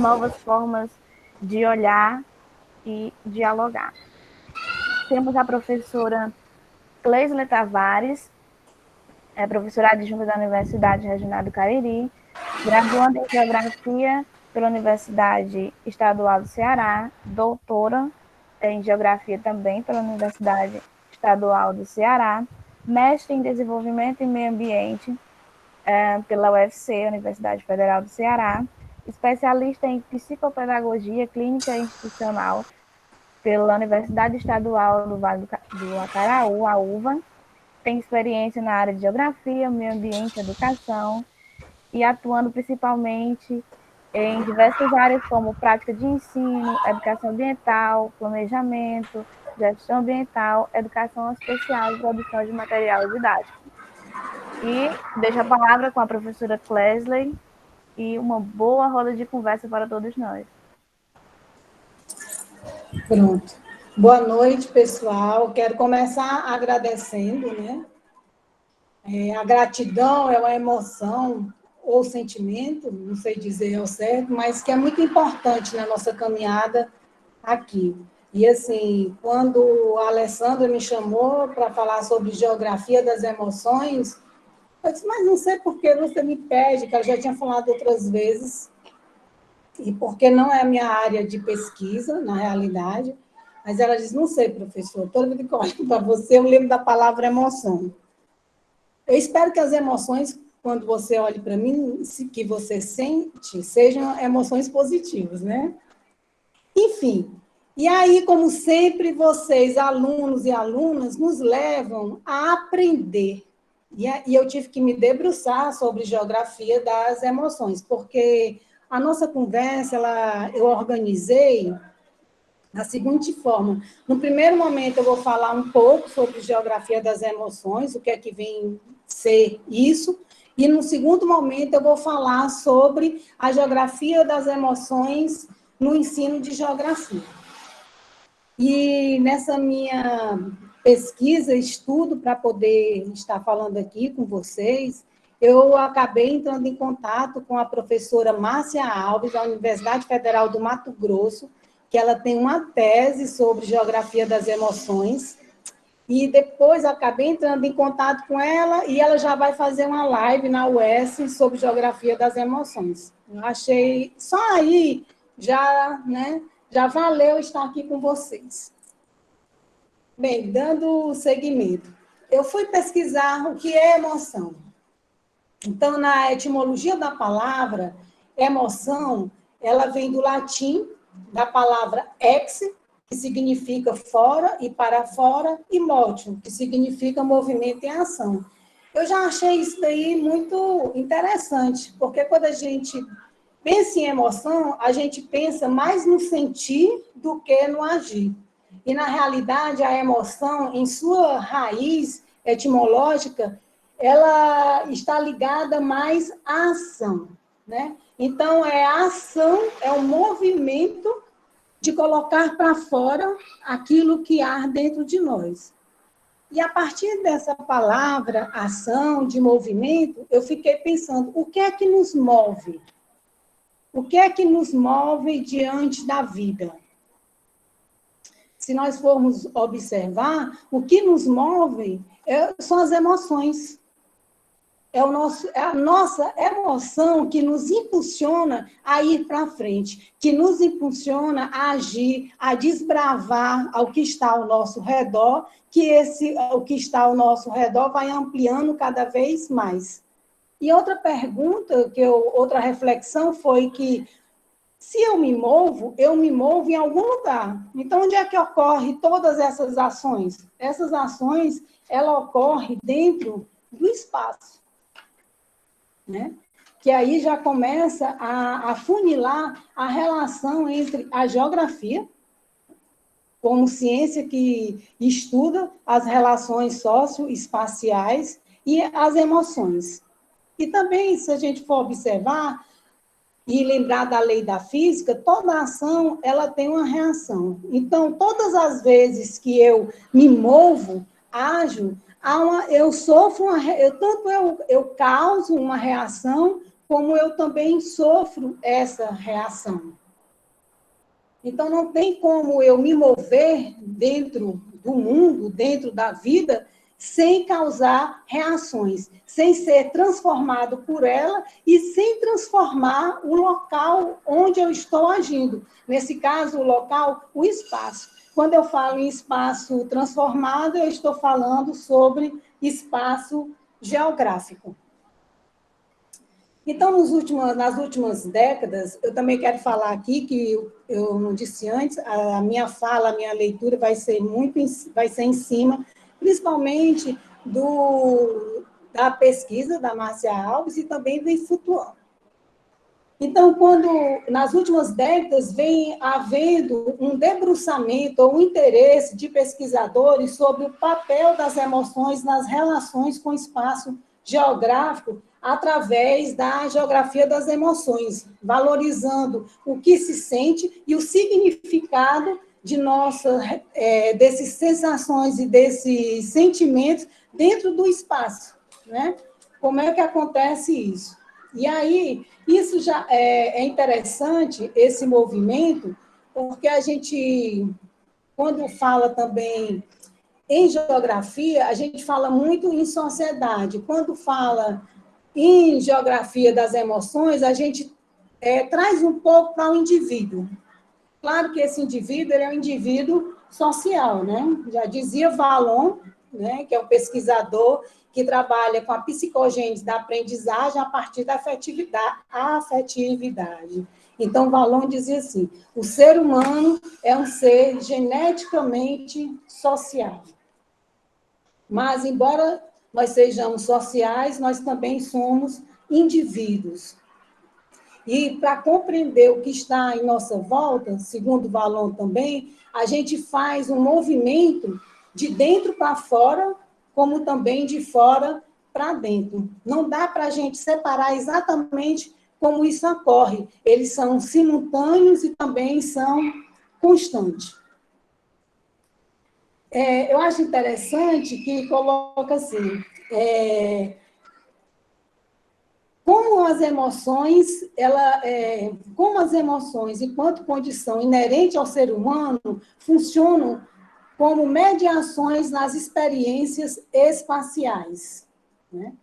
novas formas de olhar e dialogar. Temos a professora Cleisle Tavares, professora adjunta da Universidade Regional do Cariri, graduanda em Geografia pela Universidade Estadual do Ceará, doutora em Geografia também pela Universidade Estadual do Ceará, mestre em Desenvolvimento e Meio Ambiente pela UFC, Universidade Federal do Ceará, especialista em Psicopedagogia Clínica Institucional pela Universidade Estadual do Vale do Acaraú, a UVA, tem experiência na área de Geografia, Meio Ambiente, Educação, e atuando principalmente em diversas áreas como prática de ensino, educação ambiental, planejamento, gestão ambiental, educação especial e produção de material didático. E deixo a palavra com a professora Cleisle e uma boa roda de conversa para todos nós. Pronto. Boa noite, pessoal. Quero começar agradecendo, né? A gratidão é uma emoção ou sentimento, não sei dizer ao certo, mas que é muito importante na nossa caminhada aqui. E, assim, quando a Alessandra me chamou para falar sobre geografia das emoções, eu disse, mas não sei por que você me pede, que eu já tinha falado outras vezes, e porque não é a minha área de pesquisa, na realidade, mas ela diz, não sei, professor, toda vez que eu olho para você, eu lembro da palavra emoção. Eu espero que as emoções, quando você olhe para mim, que você sente, sejam emoções positivas, né? Enfim, e aí, como sempre, vocês, alunos e alunas, nos levam a aprender. E eu tive que me debruçar sobre geografia das emoções, porque a nossa conversa, eu organizei da seguinte forma. No primeiro momento, eu vou falar um pouco sobre geografia das emoções, o que é que vem ser isso, e no segundo momento, eu vou falar sobre a geografia das emoções no ensino de geografia. E nessa minha pesquisa, estudo para poder estar falando aqui com vocês, eu acabei entrando em contato com a professora Márcia Alves, da Universidade Federal do Mato Grosso, que ela tem uma tese sobre geografia das emoções, e depois acabei entrando em contato com ela, e ela já vai fazer uma live na UES sobre geografia das emoções. Eu achei, só aí, já valeu estar aqui com vocês. Bem, dando seguimento, eu fui pesquisar o que é emoção. Então, na etimologia da palavra, emoção, ela vem do latim, da palavra ex, que significa fora e para fora, e motio, que significa movimento e ação. Eu já achei isso daí muito interessante, porque quando a gente pensa em emoção, a gente pensa mais no sentir do que no agir. E, na realidade, a emoção, em sua raiz etimológica, ela está ligada mais à ação, né? Então, a ação, é um movimento de colocar para fora aquilo que há dentro de nós. E, a partir dessa palavra, ação, de movimento, eu fiquei pensando, o que é que nos move? O que é que nos move diante da vida? Se nós formos observar, o que nos move são as emoções. É a nossa emoção que nos impulsiona a ir para frente, que nos impulsiona a agir, a desbravar ao que está ao nosso redor, o que está ao nosso redor vai ampliando cada vez mais. E outra pergunta, outra reflexão foi que, se eu me movo em algum lugar. Então, onde é que ocorrem todas essas ações? Essas ações, elas ocorrem dentro do espaço, né? Que aí já começa a funilar a relação entre a geografia, como ciência que estuda as relações socioespaciais, e as emoções. E também, se a gente for observar e lembrar da lei da física, toda ação ela tem uma reação. Então, todas as vezes que eu me movo, ajo, eu sofro eu causo uma reação, como eu também sofro essa reação. Então, não tem como eu me mover dentro do mundo, dentro da vida, sem causar reações, sem ser transformado por ela e sem transformar o local onde eu estou agindo. Nesse caso, o local, o espaço. Quando eu falo em espaço transformado, eu estou falando sobre espaço geográfico. Então, nas últimas décadas, eu também quero falar aqui que eu não disse antes, a minha fala, a minha leitura vai ser em cima, principalmente da pesquisa da Márcia Alves e também do Foutuan. Então, nas últimas décadas vem havendo um debruçamento ou um interesse de pesquisadores sobre o papel das emoções nas relações com o espaço geográfico através da geografia das emoções, valorizando o que se sente e o significado dessas sensações e desses sentimentos dentro do espaço, né? Como é que acontece isso? E aí, isso já é interessante, esse movimento, porque a gente, quando fala também em geografia, a gente fala muito em sociedade. Quando fala em geografia das emoções, a gente traz um pouco para o indivíduo. Claro que esse indivíduo ele é um indivíduo social, né? Já dizia Vallon, né, que é um pesquisador que trabalha com a psicogênese da aprendizagem a partir da afetividade. Então, Vallon dizia assim, o ser humano é um ser geneticamente social. Mas, embora nós sejamos sociais, nós também somos indivíduos. E para compreender o que está em nossa volta, segundo Vallon também, a gente faz um movimento de dentro para fora, como também de fora para dentro. Não dá para a gente separar exatamente como isso ocorre. Eles são simultâneos e também são constantes. Eu acho interessante que coloca assim, como as emoções, enquanto condição inerente ao ser humano, funcionam como mediações nas experiências espaciais, né?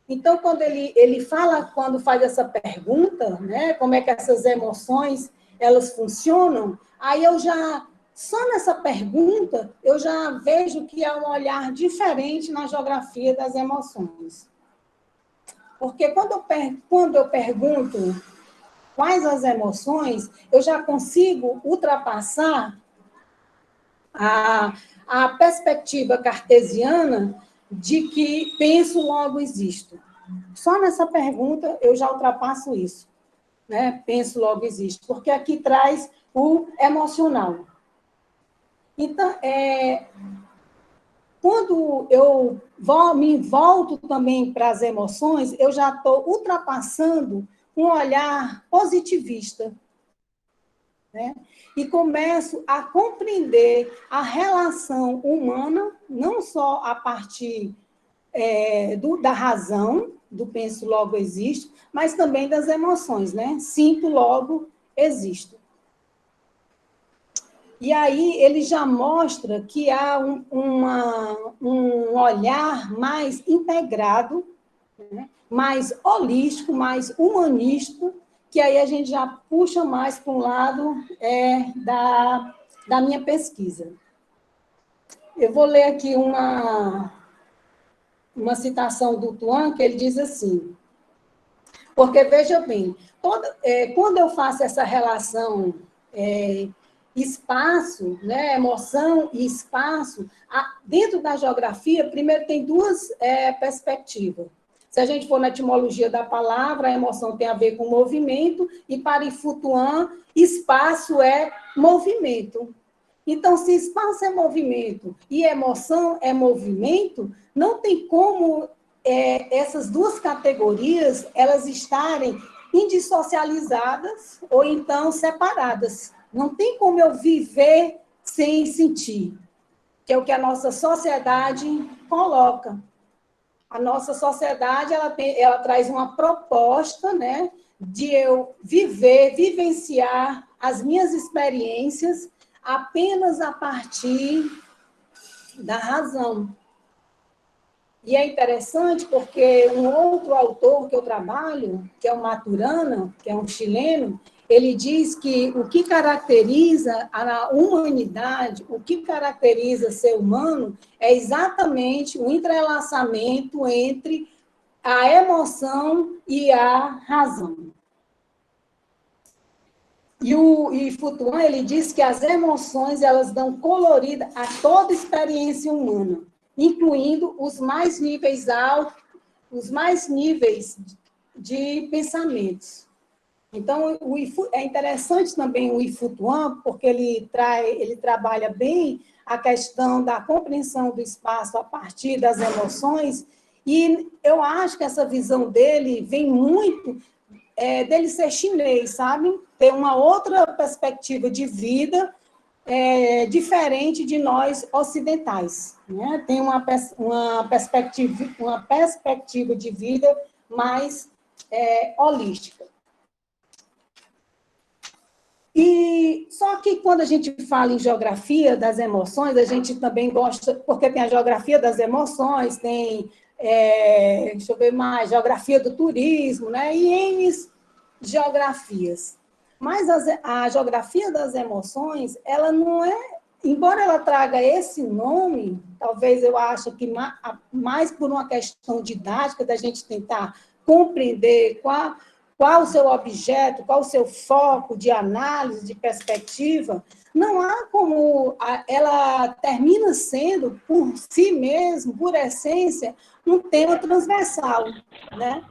Então, quando ele fala, quando faz essa pergunta, né, como é que essas emoções, elas funcionam, aí só nessa pergunta, eu já vejo que é um olhar diferente na geografia das emoções. Porque quando eu pergunto quais as emoções, eu já consigo ultrapassar a perspectiva cartesiana de que penso, logo existo. Só nessa pergunta eu já ultrapasso isso, né? Penso, logo existo, porque aqui traz o emocional. Então, quando eu me volto também para as emoções, eu já estou ultrapassando um olhar positivista, né? E começo a compreender a relação humana, não só a partir da razão, do penso, logo existo, mas também das emoções, né? Sinto, logo existo. E aí ele já mostra que há um olhar mais integrado, né? Mais holístico, mais humanista, que aí a gente já puxa mais para um lado da minha pesquisa. Eu vou ler aqui uma citação do Tuan, que ele diz assim, porque, veja bem, quando eu faço essa relação espaço, né, emoção e espaço, dentro da geografia, primeiro tem duas perspectivas. Se a gente for na etimologia da palavra, a emoção tem a ver com movimento, e para Foutuan, espaço é movimento. Então, se espaço é movimento e emoção é movimento, não tem como essas duas categorias elas estarem indissocializadas ou então separadas. Não tem como eu viver sem sentir, que é o que a nossa sociedade coloca. a nossa sociedade ela traz uma proposta, né, de eu vivenciar as minhas experiências apenas a partir da razão. E é interessante porque um outro autor que eu trabalho, que é o Maturana, que é um chileno, ele diz que o que caracteriza a humanidade, o que caracteriza ser humano, é exatamente o entrelaçamento entre a emoção e a razão. E Foucault, ele diz que as emoções, elas dão colorida a toda experiência humana, incluindo os mais níveis altos, os mais níveis de pensamentos. Então, é interessante também o Foucault, porque ele trabalha bem a questão da compreensão do espaço a partir das emoções, e eu acho que essa visão dele vem muito dele ser chinês, sabe? Ter uma outra perspectiva de vida diferente de nós ocidentais, né? Tem uma perspectiva de vida mais holística. E só que quando a gente fala em geografia das emoções, a gente também gosta, porque tem a geografia das emoções, tem, deixa eu ver mais, geografia do turismo, né? E N geografias. Mas a geografia das emoções, ela não é, embora ela traga esse nome, talvez eu acho que mais por uma questão didática, da gente tentar compreender qual o seu objeto, qual o seu foco de análise, de perspectiva, não há como ela termina sendo, por si mesmo, por essência, um tema transversal, né?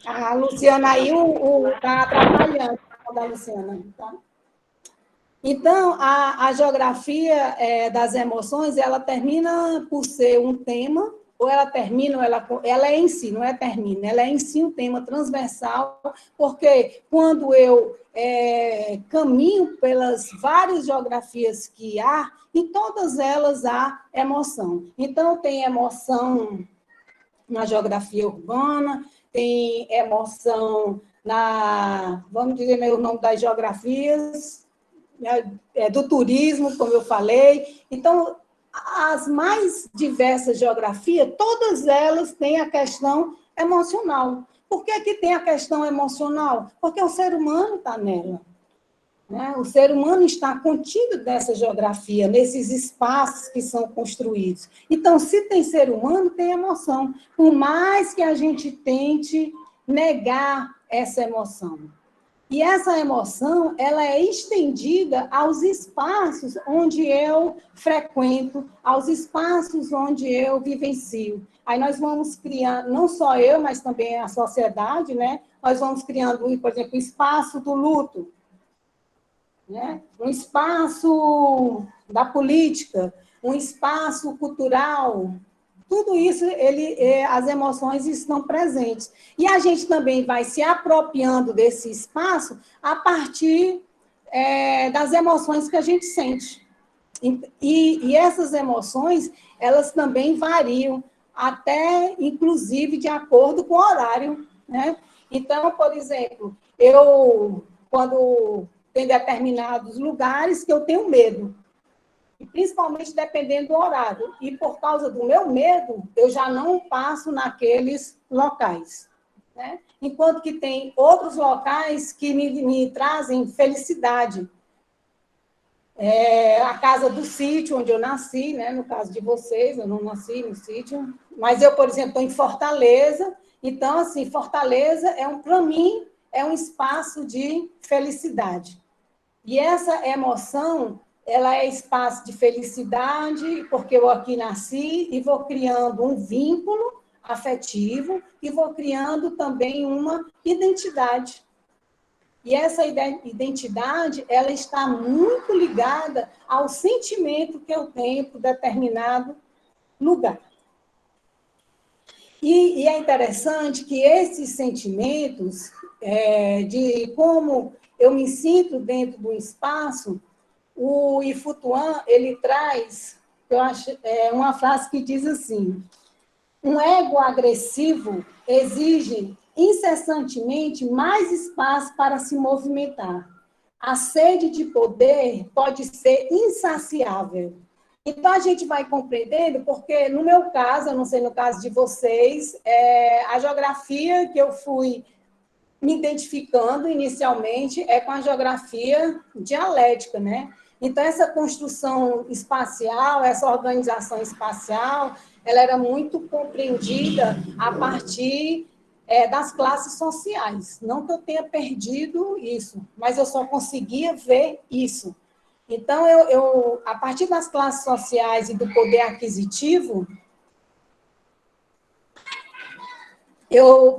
A Luciana aí está atrapalhando a da Luciana. Tá? Então, a geografia das emoções, ela termina por ser um tema, ou ela termina, ou ela é em si, não é termina, ela é em si um tema transversal, porque quando eu caminho pelas várias geografias que há, em todas elas há emoção. Então, tem emoção na geografia urbana, tem emoção vamos dizer o nome das geografias, do turismo, como eu falei. Então, as mais diversas geografias, todas elas têm a questão emocional. Por que que tem a questão emocional? Porque o ser humano está nela. Né? O ser humano está contido dessa geografia, nesses espaços que são construídos. Então, se tem ser humano, tem emoção. Por mais que a gente tente negar essa emoção. E essa emoção, ela é estendida aos espaços onde eu frequento, aos espaços onde eu vivencio. Aí nós vamos criando, não só eu, mas também a sociedade, né? Nós vamos criando, por exemplo, o espaço do luto, né? Um espaço da política, um espaço cultural. Tudo isso, as emoções estão presentes. E a gente também vai se apropriando desse espaço a partir das emoções que a gente sente. E essas emoções, elas também variam, até, inclusive, de acordo com o horário. Né? Então, por exemplo, quando tem determinados lugares que eu tenho medo, e principalmente dependendo do horário. E por causa do meu medo, eu já não passo naqueles locais. Né? Enquanto que tem outros locais que me trazem felicidade. A casa do sítio, onde eu nasci, né? No caso de vocês, eu não nasci no sítio, mas eu, por exemplo, estou em Fortaleza, então, assim, Fortaleza, para mim, é um espaço de felicidade. E essa emoção, ela é espaço de felicidade, porque eu aqui nasci e vou criando um vínculo afetivo e vou criando também uma identidade. E essa identidade, ela está muito ligada ao sentimento que eu tenho por determinado lugar. E é interessante que esses sentimentos, de como eu me sinto dentro do espaço, o Ifutuan, ele traz, eu acho, uma frase que diz assim: um ego agressivo exige incessantemente mais espaço para se movimentar. A sede de poder pode ser insaciável. Então, a gente vai compreendendo, porque no meu caso, eu não sei no caso de vocês, a geografia que eu fui me identificando inicialmente é com a geografia dialética, né? Então, essa construção espacial, essa organização espacial, ela era muito compreendida a partir das classes sociais. Não que eu tenha perdido isso, mas eu só conseguia ver isso. Então, a partir das classes sociais e do poder aquisitivo,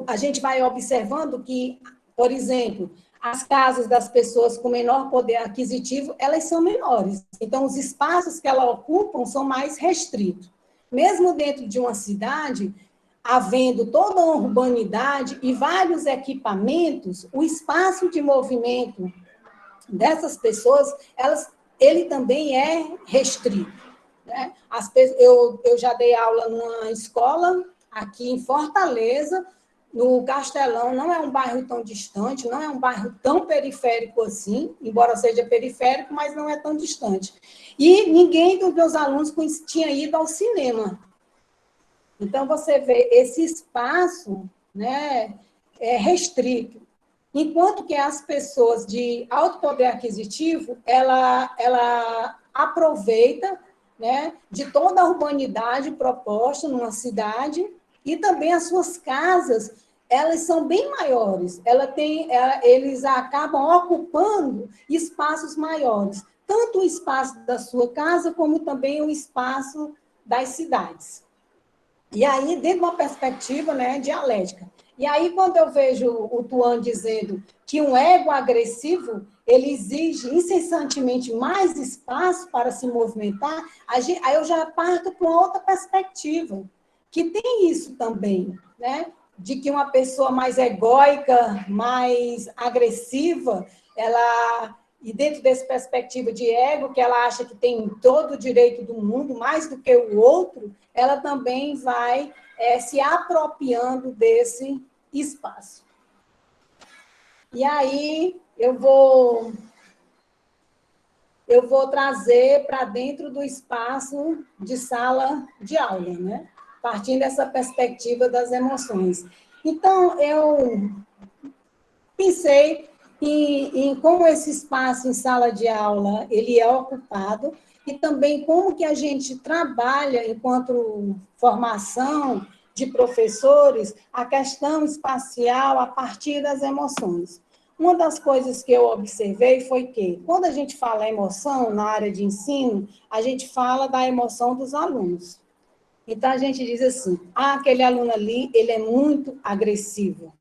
a gente vai observando que, por exemplo, as casas das pessoas com menor poder aquisitivo, elas são menores. Então, os espaços que elas ocupam são mais restritos. Mesmo dentro de uma cidade, havendo toda uma urbanidade e vários equipamentos, o espaço de movimento dessas pessoas, ele também é restrito. Né? Eu já dei aula numa escola aqui em Fortaleza, no Castelão, não é um bairro tão distante, não é um bairro tão periférico assim, embora seja periférico, mas não é tão distante. E ninguém dos meus alunos tinha ido ao cinema. Então, você vê esse espaço, né, restrito. Enquanto que as pessoas de alto poder aquisitivo, ela aproveita, né, de toda a urbanidade proposta numa cidade, e também as suas casas, elas são bem maiores, eles acabam ocupando espaços maiores, tanto o espaço da sua casa, como também o espaço das cidades. E aí, dentro de uma perspectiva, né, dialética. E aí, quando eu vejo o Tuan dizendo que um ego agressivo, ele exige incessantemente mais espaço para se movimentar, aí eu já parto para uma outra perspectiva, que tem isso também, né? De que uma pessoa mais egóica, mais agressiva, e dentro dessa perspectiva de ego, que ela acha que tem todo o direito do mundo, mais do que o outro, ela também vai se apropriando desse espaço. E aí eu vou trazer para dentro do espaço de sala de aula, né? Partindo dessa perspectiva das emoções. Então, eu pensei em como esse espaço em sala de aula ele é ocupado e também como que a gente trabalha enquanto formação de professores a questão espacial a partir das emoções. Uma das coisas que eu observei foi que, quando a gente fala emoção na área de ensino, a gente fala da emoção dos alunos. Então, a gente diz assim, aquele aluno ali, ele é muito agressivo.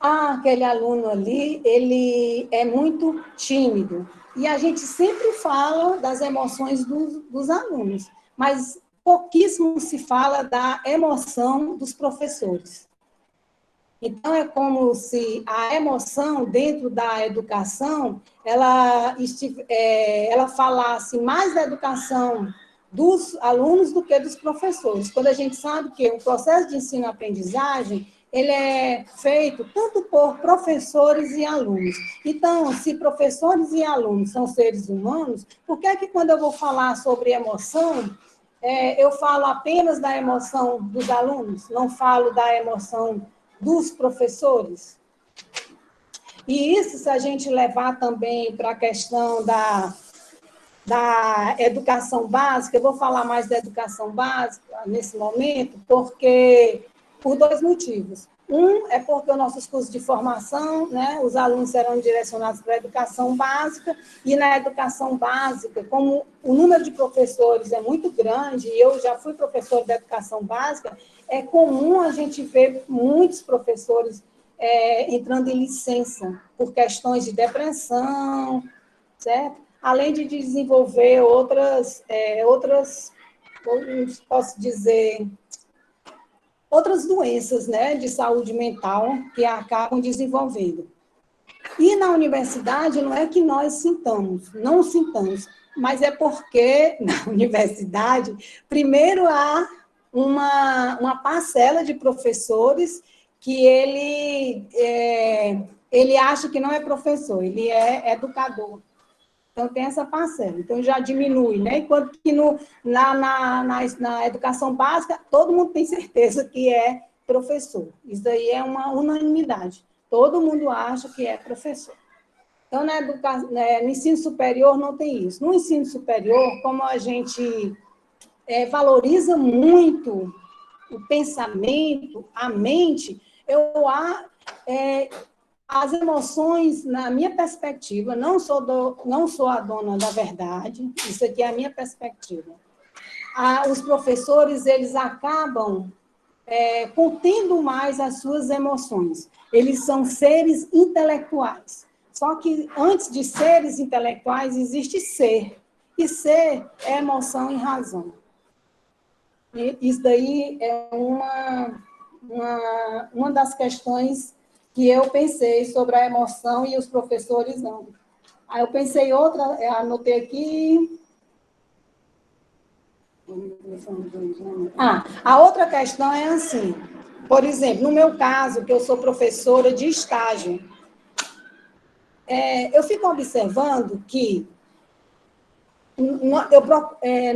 Aquele aluno ali, ele é muito tímido. E a gente sempre fala das emoções dos alunos, mas pouquíssimo se fala da emoção dos professores. Então, é como se a emoção dentro da educação, ela falasse mais da educação dos alunos do que dos professores. Quando a gente sabe que o processo de ensino-aprendizagem, ele é feito tanto por professores e alunos. Então, se professores e alunos são seres humanos, por que é que quando eu vou falar sobre emoção, eu falo apenas da emoção dos alunos, não falo da emoção dos professores? E isso, se a gente levar também para a questão da educação básica, eu vou falar mais da educação básica nesse momento, por dois motivos. Um é porque os nossos cursos de formação, né, os alunos serão direcionados para a educação básica, e na educação básica, como o número de professores é muito grande, e eu já fui professor da educação básica, é comum a gente ver muitos professores entrando em licença por questões de depressão, certo? Além de desenvolver outras, posso dizer, outras doenças, né, de saúde mental que acabam desenvolvendo. E na universidade não é que nós não sintamos, mas é porque na universidade, primeiro há uma parcela de professores que ele acha que não é professor, ele é educador. Então, tem essa parcela. Então, já diminui, né? Enquanto que na educação básica, todo mundo tem certeza que é professor. Isso aí é uma unanimidade. Todo mundo acha que é professor. Então, no ensino superior não tem isso. No ensino superior, como a gente valoriza muito o pensamento, a mente, as emoções, na minha perspectiva, não sou a dona da verdade, isso aqui é a minha perspectiva. Os professores, eles acabam contendo mais as suas emoções. Eles são seres intelectuais. Só que antes de seres intelectuais existe ser. E ser é emoção e razão. E isso daí é uma das questões que eu pensei sobre a emoção e os professores não. Aí eu pensei outra, anotei aqui. A outra questão é assim, por exemplo, no meu caso, que eu sou professora de estágio, eu fico observando que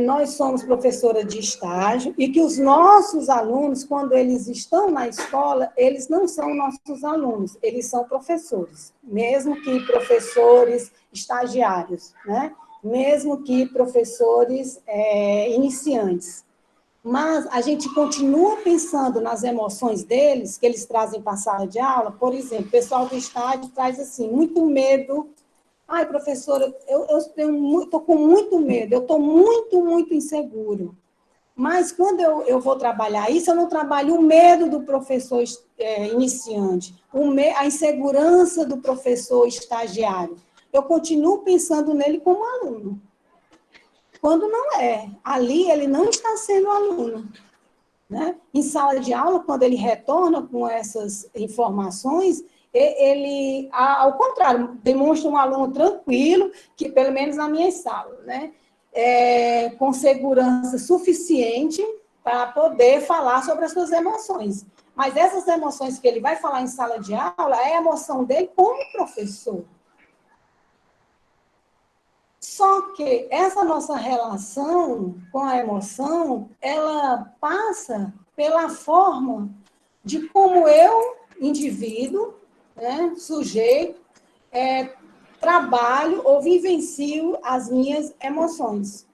nós somos professora de estágio e que os nossos alunos, quando eles estão na escola, eles não são nossos alunos, eles são professores, mesmo que professores estagiários, né? Mesmo que professores iniciantes. Mas a gente continua pensando nas emoções deles, que eles trazem para a sala de aula. Por exemplo, o pessoal do estágio traz assim, muito medo. Ai, professora, eu estou com muito medo, eu estou muito, muito inseguro. Mas quando eu vou trabalhar isso, eu não trabalho o medo do professor iniciante, a insegurança do professor estagiário. Eu continuo pensando nele como aluno. Quando não é. Ali ele não está sendo aluno. Né? Em sala de aula, quando ele retorna com essas informações, ele, ao contrário, demonstra um aluno tranquilo, que pelo menos na minha sala, né? Com segurança suficiente para poder falar sobre as suas emoções. Mas essas emoções que ele vai falar em sala de aula é a emoção dele como professor. Só que essa nossa relação com a emoção, ela passa pela forma de como eu, indivíduo, né, sujeito, trabalho ou vivencio as minhas emoções.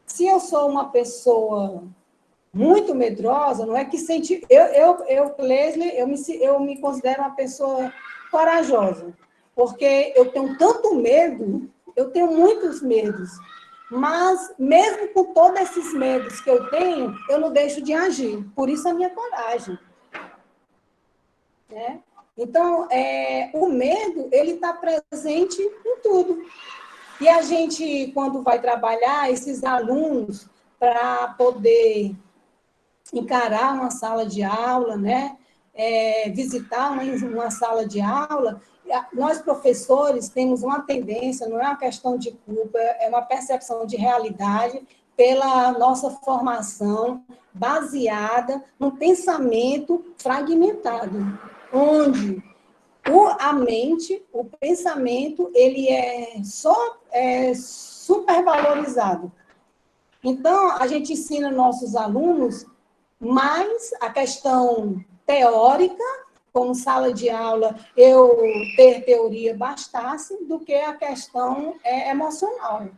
Se eu sou uma pessoa muito medrosa, não é que senti... Leslie, eu me considero uma pessoa corajosa, porque eu tenho tanto medo, eu tenho muitos medos, mas mesmo com todos esses medos que eu tenho, eu não deixo de agir, por isso a minha coragem. Né? Então, o medo, ele está presente em tudo. E a gente, quando vai trabalhar, esses alunos, para poder encarar uma sala de aula, né? Visitar uma sala de aula, nós professores temos uma tendência, não é uma questão de culpa, é uma percepção de realidade pela nossa formação baseada num pensamento fragmentado, onde a mente, o pensamento, ele é supervalorizado. Então, a gente ensina nossos alunos mais a questão teórica, como sala de aula, eu ter teoria bastasse, do que a questão emocional,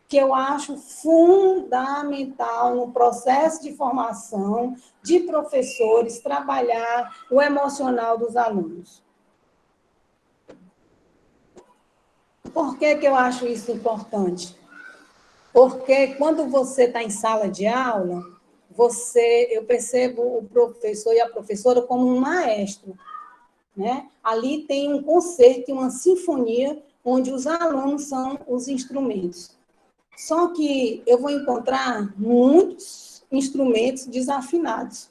que eu acho fundamental no processo de formação de professores, trabalhar o emocional dos alunos. Por que eu acho isso importante? Porque quando você está em sala de aula, eu percebo o professor e a professora como um maestro, né? Ali tem um concerto e uma sinfonia onde os alunos são os instrumentos. Só que eu vou encontrar muitos instrumentos desafinados.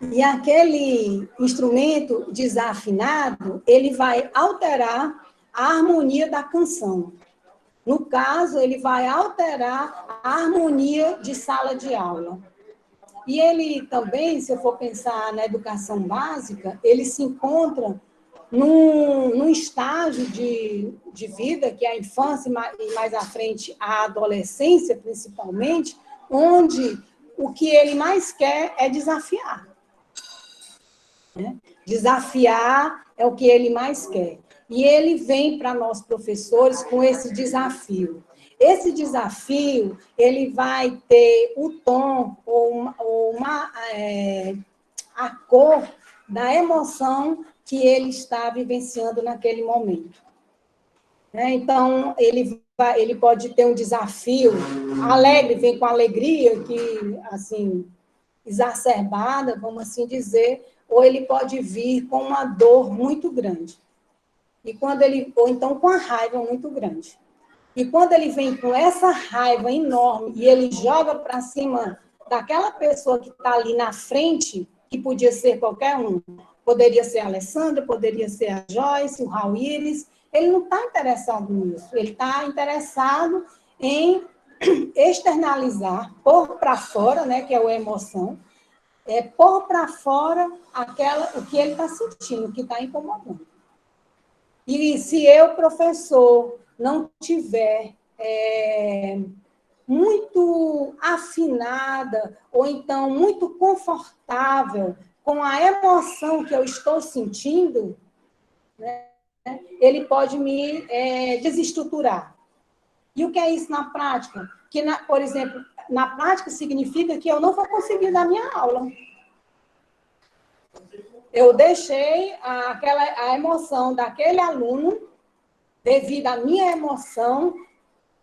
E aquele instrumento desafinado, ele vai alterar a harmonia da canção. No caso, ele vai alterar a harmonia de sala de aula. E ele também, se eu for pensar na educação básica, ele se encontra num estágio de vida, que é a infância e mais à frente a adolescência, principalmente, onde o que ele mais quer é desafiar. Né? Desafiar é o que ele mais quer. E ele vem para nós, professores, com esse desafio. Esse desafio, ele vai ter o tom ou a cor da emoção que ele está vivenciando naquele momento. Então, ele pode ter um desafio alegre, vem com alegria, que, assim, exacerbada, vamos assim dizer, ou ele pode vir com uma dor muito grande. Ou então com a raiva muito grande. E quando ele vem com essa raiva enorme e ele joga para cima daquela pessoa que está ali na frente, que podia ser qualquer um, poderia ser a Alessandra, poderia ser a Joyce, o Raul Iris, ele não está interessado nisso, ele está interessado em externalizar, pôr para fora, né, que é a emoção, pôr para fora o que ele está sentindo, o que está incomodando. E se eu, professor, não tiver muito afinada, ou então muito confortável com a emoção que eu estou sentindo, né, ele pode me desestruturar. E o que é isso na prática? Que, por exemplo, na prática significa que eu não vou conseguir dar minha aula. Eu deixei a emoção daquele aluno, devido à minha emoção,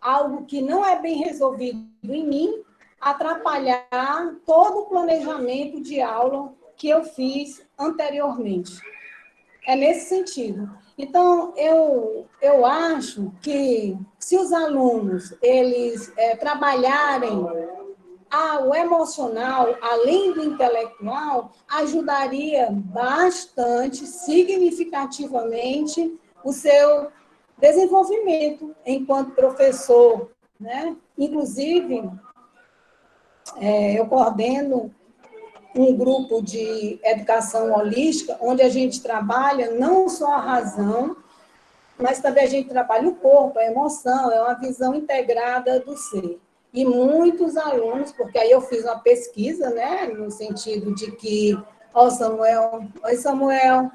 algo que não é bem resolvido em mim, atrapalhar todo o planejamento de aula que eu fiz anteriormente. É nesse sentido. Então, eu acho que se os alunos eles trabalharem o emocional, além do intelectual, ajudaria bastante, significativamente, o seu desenvolvimento enquanto professor, né? Inclusive, eu coordeno um grupo de educação holística, onde a gente trabalha não só a razão, mas também a gente trabalha o corpo, a emoção, é uma visão integrada do ser. E muitos alunos, porque aí eu fiz uma pesquisa, né, no sentido de que, oi Samuel,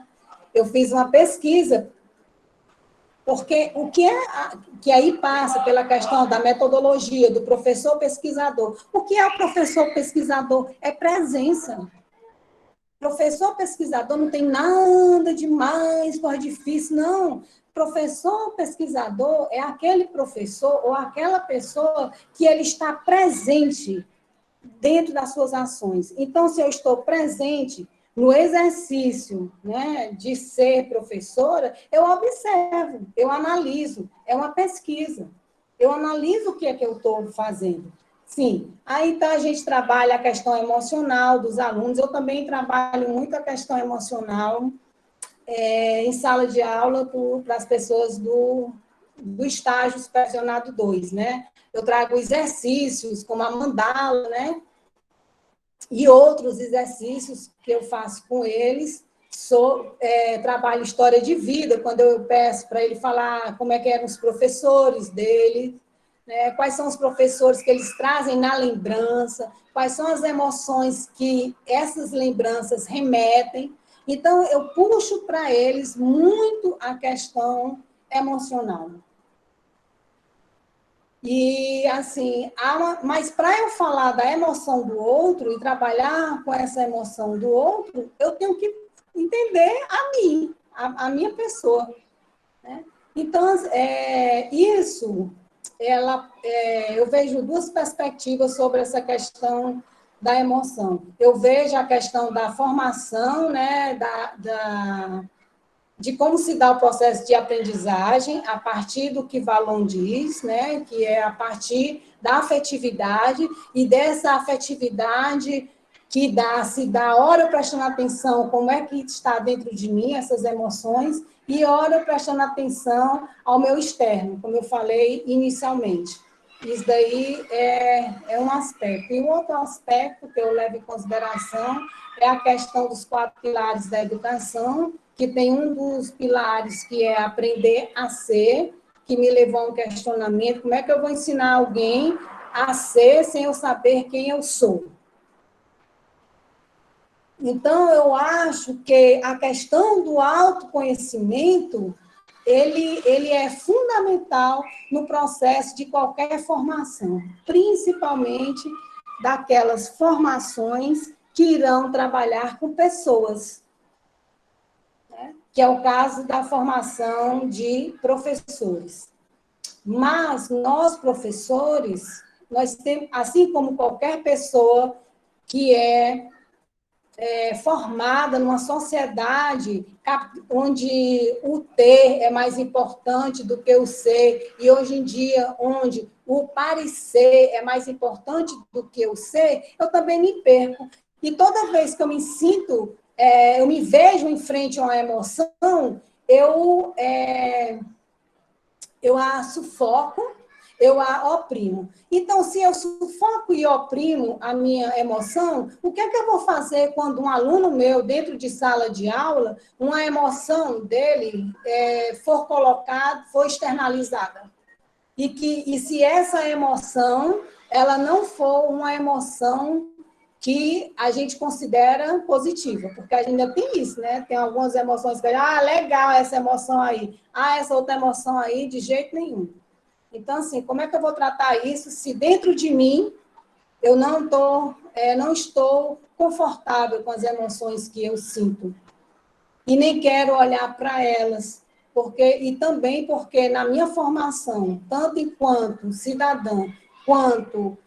eu fiz uma pesquisa, porque o que aí passa pela questão da metodologia, do professor pesquisador. O que é o professor pesquisador? É presença. Professor pesquisador não tem nada de mais, coisa difícil, não. Professor pesquisador é aquele professor ou aquela pessoa que ele está presente dentro das suas ações. Então, se eu estou presente no exercício, né, de ser professora, eu observo, eu analiso, é uma pesquisa. Eu analiso o que é que eu estou fazendo. Sim, aí então a gente trabalha a questão emocional dos alunos, eu também trabalho muito a questão emocional em sala de aula para as pessoas do estágio supervisionado 2, né? Eu trago exercícios como a mandala, né? E outros exercícios que eu faço com eles, trabalho história de vida, quando eu peço para ele falar como é que eram os professores dele, né? Quais são os professores que eles trazem na lembrança, quais são as emoções que essas lembranças remetem. Então, eu puxo para eles muito a questão emocional. E, assim, mas para eu falar da emoção do outro e trabalhar com essa emoção do outro, eu tenho que entender a minha pessoa. Né? Então, isso, eu vejo duas perspectivas sobre essa questão da emoção. Eu vejo a questão da formação, né, de como se dá o processo de aprendizagem a partir do que Valon diz, né, que é a partir da afetividade, e dessa afetividade que se dá hora prestando atenção como é que está dentro de mim essas emoções e hora prestando atenção ao meu externo, como eu falei inicialmente. Isso daí é um aspecto. E o outro aspecto que eu levo em consideração é a questão dos 4 pilares da educação, que tem um dos pilares que é aprender a ser, que me levou a um questionamento, como é que eu vou ensinar alguém a ser sem eu saber quem eu sou? Então, eu acho que a questão do autoconhecimento, ele é fundamental no processo de qualquer formação, principalmente daquelas formações que irão trabalhar com pessoas, né? Que é o caso da formação de professores. Mas nós, professores, nós temos, assim como qualquer pessoa que é formada numa sociedade onde o ter é mais importante do que o ser, e hoje em dia, onde o parecer é mais importante do que o ser, eu também me perco. E toda vez que eu me sinto, eu me vejo em frente a uma emoção, eu a sufoco, eu a oprimo. Então, se eu sufoco e oprimo a minha emoção, o que é que eu vou fazer quando um aluno meu, dentro de sala de aula, uma emoção dele for colocada, for externalizada? E se essa emoção, ela não for uma emoção que a gente considera positiva, porque a gente ainda tem isso, né? Tem algumas emoções que, legal essa emoção aí, essa outra emoção aí, de jeito nenhum. Então, assim, como é que eu vou tratar isso se dentro de mim eu não estou confortável com as emoções que eu sinto? E nem quero olhar para elas, e também porque na minha formação, tanto enquanto cidadã quanto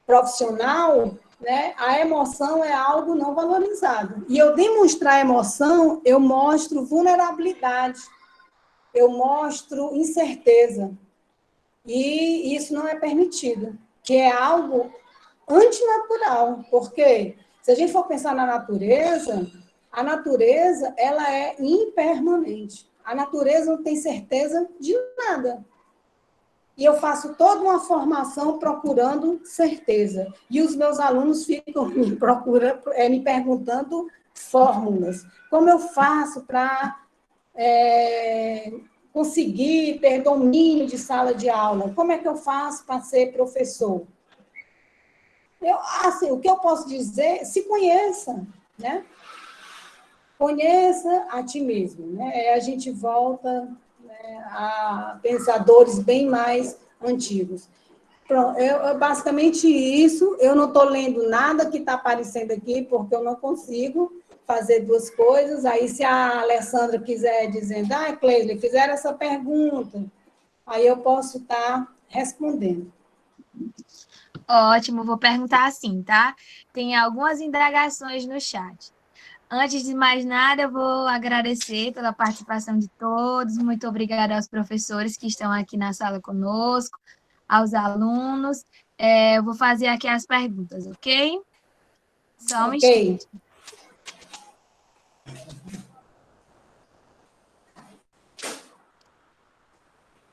profissional, né, a emoção é algo não valorizado. E eu demonstrar emoção, eu mostro vulnerabilidade, eu mostro incerteza. E isso não é permitido, que é algo antinatural, porque se a gente for pensar na natureza, a natureza ela é impermanente. A natureza não tem certeza de nada. E eu faço toda uma formação procurando certeza. E os meus alunos ficam me perguntando fórmulas. Como eu faço para conseguir ter domínio de sala de aula? Como é que eu faço para ser professor? Assim, o que eu posso dizer, se conheça, né? Conheça a ti mesmo, né? A gente volta, né, a pensadores bem mais antigos. Pronto, basicamente isso, eu não estou lendo nada que está aparecendo aqui, porque eu não consigo fazer duas coisas. Aí, se a Alessandra quiser dizendo, Cleide, fizeram essa pergunta, aí eu posso estar respondendo. Ótimo, vou perguntar assim, tá? Tem algumas indagações no chat. Antes de mais nada, eu vou agradecer pela participação de todos. Muito obrigada aos professores que estão aqui na sala conosco, aos alunos. Eu vou fazer aqui as perguntas, ok? Só um Ok. instante.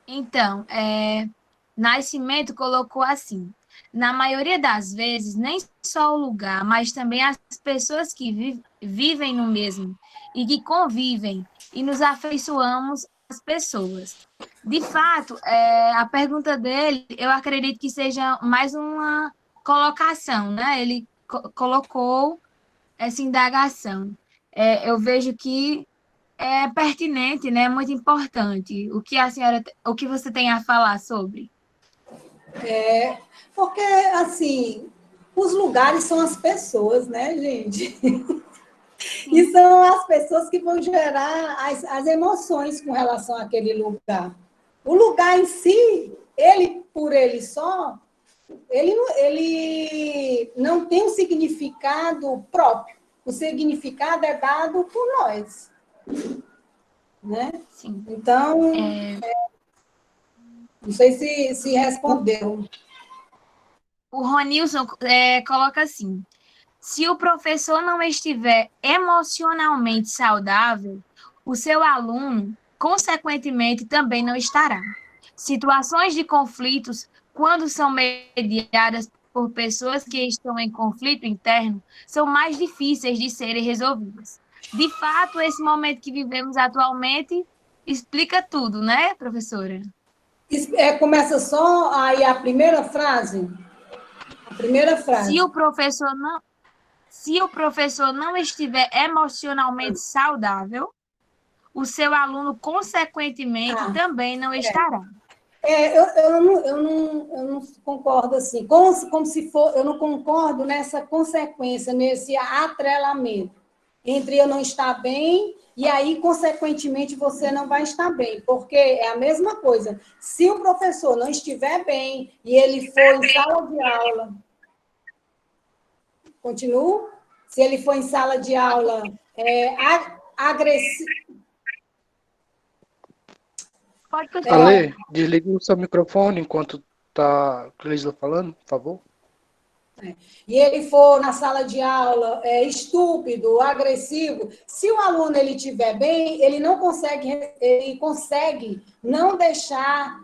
Então, Nascimento colocou assim: na maioria das vezes, nem só o lugar, mas também as pessoas que vivem no mesmo e que convivem e nos afeiçoamos às pessoas. De fato, a pergunta dele, eu acredito que seja mais uma colocação, né? Ele colocou essa indagação. Eu vejo que é pertinente, né? Muito importante. O que você tem a falar sobre? Porque, assim, os lugares são as pessoas, né, gente? E Sim, são as pessoas que vão gerar as emoções com relação àquele lugar. O lugar em si, ele por ele só, ele não tem um significado próprio. O significado é dado por nós, né? sim. Então, É, não sei se o, respondeu. o Ronilson coloca assim: Se o professor não estiver emocionalmente saudável, o seu aluno, consequentemente, também não estará. Situações de conflitos, quando são mediadas por pessoas que estão em conflito interno, são mais difíceis de serem resolvidas. De fato, esse momento que vivemos atualmente explica tudo, né, professora? Começa só aí a primeira frase? A primeira Se frase. o professor não, se o professor não estiver emocionalmente saudável, o seu aluno, consequentemente, Ah, também não estará. eu não concordo assim, como se for, eu não concordo nessa consequência, nesse atrelamento entre eu não estar bem e aí, consequentemente, você não vai estar bem, porque é a mesma coisa. Se o professor não estiver bem e ele for em sala de aula, continuo? Se ele for em sala de aula agressivo. Pode continuar. Ale, desliga o seu microfone enquanto tá a Cleisla falando, por favor. E ele for na sala de aula estúpido, agressivo, se o aluno ele estiver bem, ele consegue não deixar,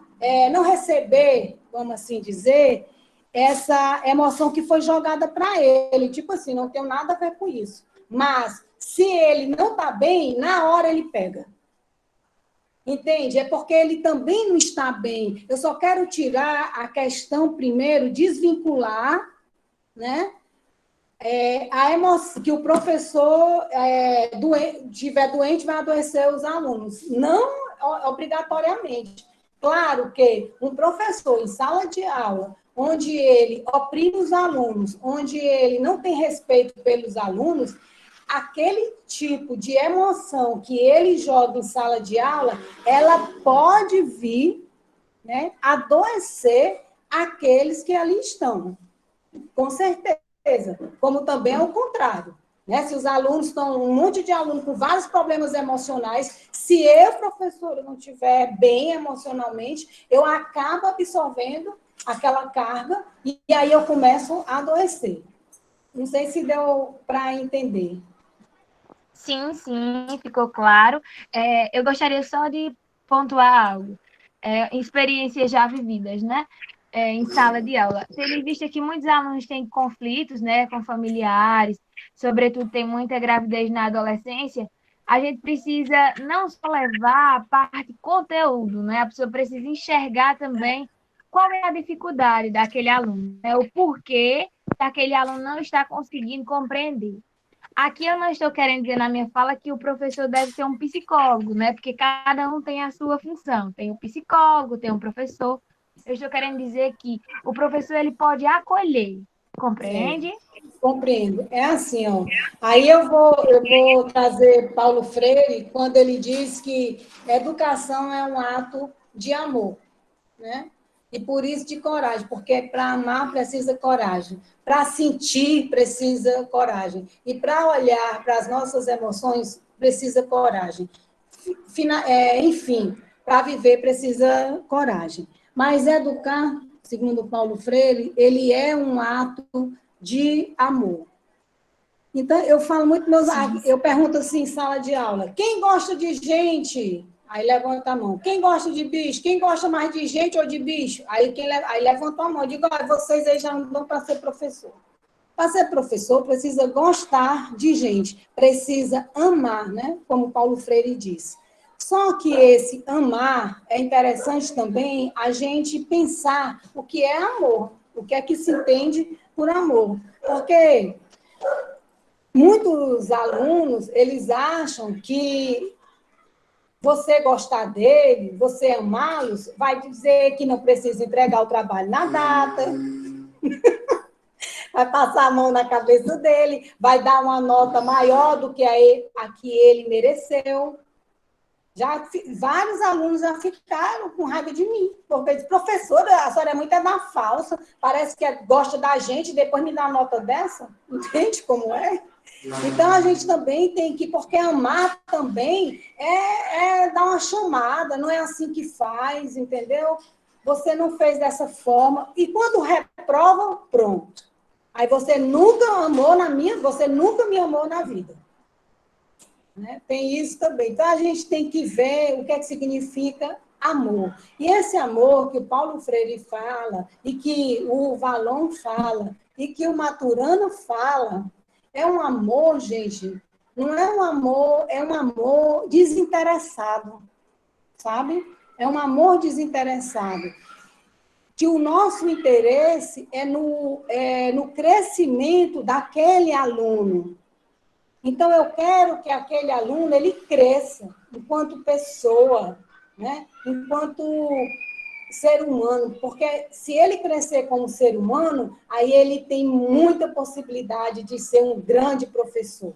não receber, vamos assim dizer, essa emoção que foi jogada para ele. Tipo assim, não tenho nada a ver com isso. Mas, se ele não está bem, na hora ele pega. Entende? É porque ele também não está bem. Eu só quero tirar a questão primeiro, desvincular, né? A emoção, que o professor tiver doente, vai adoecer os alunos. Não obrigatoriamente. Claro que um professor em sala de aula, onde ele oprime os alunos, onde ele não tem respeito pelos alunos, aquele tipo de emoção que ele joga em sala de aula, ela pode vir, né, adoecer aqueles que ali estão. Com certeza. Como também é o contrário. Né? Se os alunos estão, um monte de alunos com vários problemas emocionais, se eu, professora, não estiver bem emocionalmente, eu acabo absorvendo aquela carga e aí eu começo a adoecer. Não sei se deu para entender. Sim, sim, ficou claro. Eu gostaria só de pontuar algo. Experiências já vividas, né? Em sala de aula. Tendo em vista que muitos alunos têm conflitos, né, com familiares, sobretudo tem muita gravidez na adolescência, a gente precisa não só levar a parte conteúdo, né? A pessoa precisa enxergar também qual é a dificuldade daquele aluno, né? O porquê que aquele aluno não está conseguindo compreender. Aqui eu não estou querendo dizer na minha fala que o professor deve ser um psicólogo, né? Porque cada um tem a sua função. Tem o psicólogo, tem o professor. Eu estou querendo dizer que o professor ele pode acolher, compreende? Compreendo. É assim, ó. Aí eu vou trazer Paulo Freire quando ele diz que educação é um ato de amor, né? E por isso de coragem, porque para amar precisa coragem, para sentir precisa coragem, e para olhar para as nossas emoções precisa coragem. Enfim, para viver precisa coragem. Mas educar, segundo Paulo Freire, ele é um ato de amor. Então, eu falo muito, eu pergunto assim em sala de aula, quem gosta de gente? Aí levanta a mão. Quem gosta de bicho? Quem gosta mais de gente ou de bicho? Aí levanta a mão. Eu digo, vocês aí já não dão para ser professor. Para ser professor, precisa gostar de gente, precisa amar, né? Como Paulo Freire disse. Só que esse amar é interessante também a gente pensar o que é amor, o que é que se entende por amor. Porque muitos alunos, eles acham que você gostar dele, você amá-los, vai dizer que não precisa entregar o trabalho na data, vai passar a mão na cabeça dele, vai dar uma nota maior do que a que ele mereceu. Vários alunos já ficaram com raiva de mim, porque disse, professora, a senhora é muito da falsa, parece que gosta da gente, depois me dá uma nota dessa, entende como é? Então, a gente também tem que, porque amar também dar uma chamada, não é assim que faz, entendeu? Você não fez dessa forma, e quando reprova, pronto. Aí você nunca amou você nunca me amou na vida. Né? Tem isso também. Então, a gente tem que ver o que é que significa amor. E esse amor que o Paulo Freire fala, e que o Valon fala, e que o Maturana fala, é um amor, gente, não é um amor desinteressado, sabe? É um amor desinteressado. Que o nosso interesse é no crescimento daquele aluno. Então, eu quero que aquele aluno ele cresça enquanto pessoa, né? Enquanto ser humano, porque se ele crescer como ser humano, aí ele tem muita possibilidade de ser um grande professor.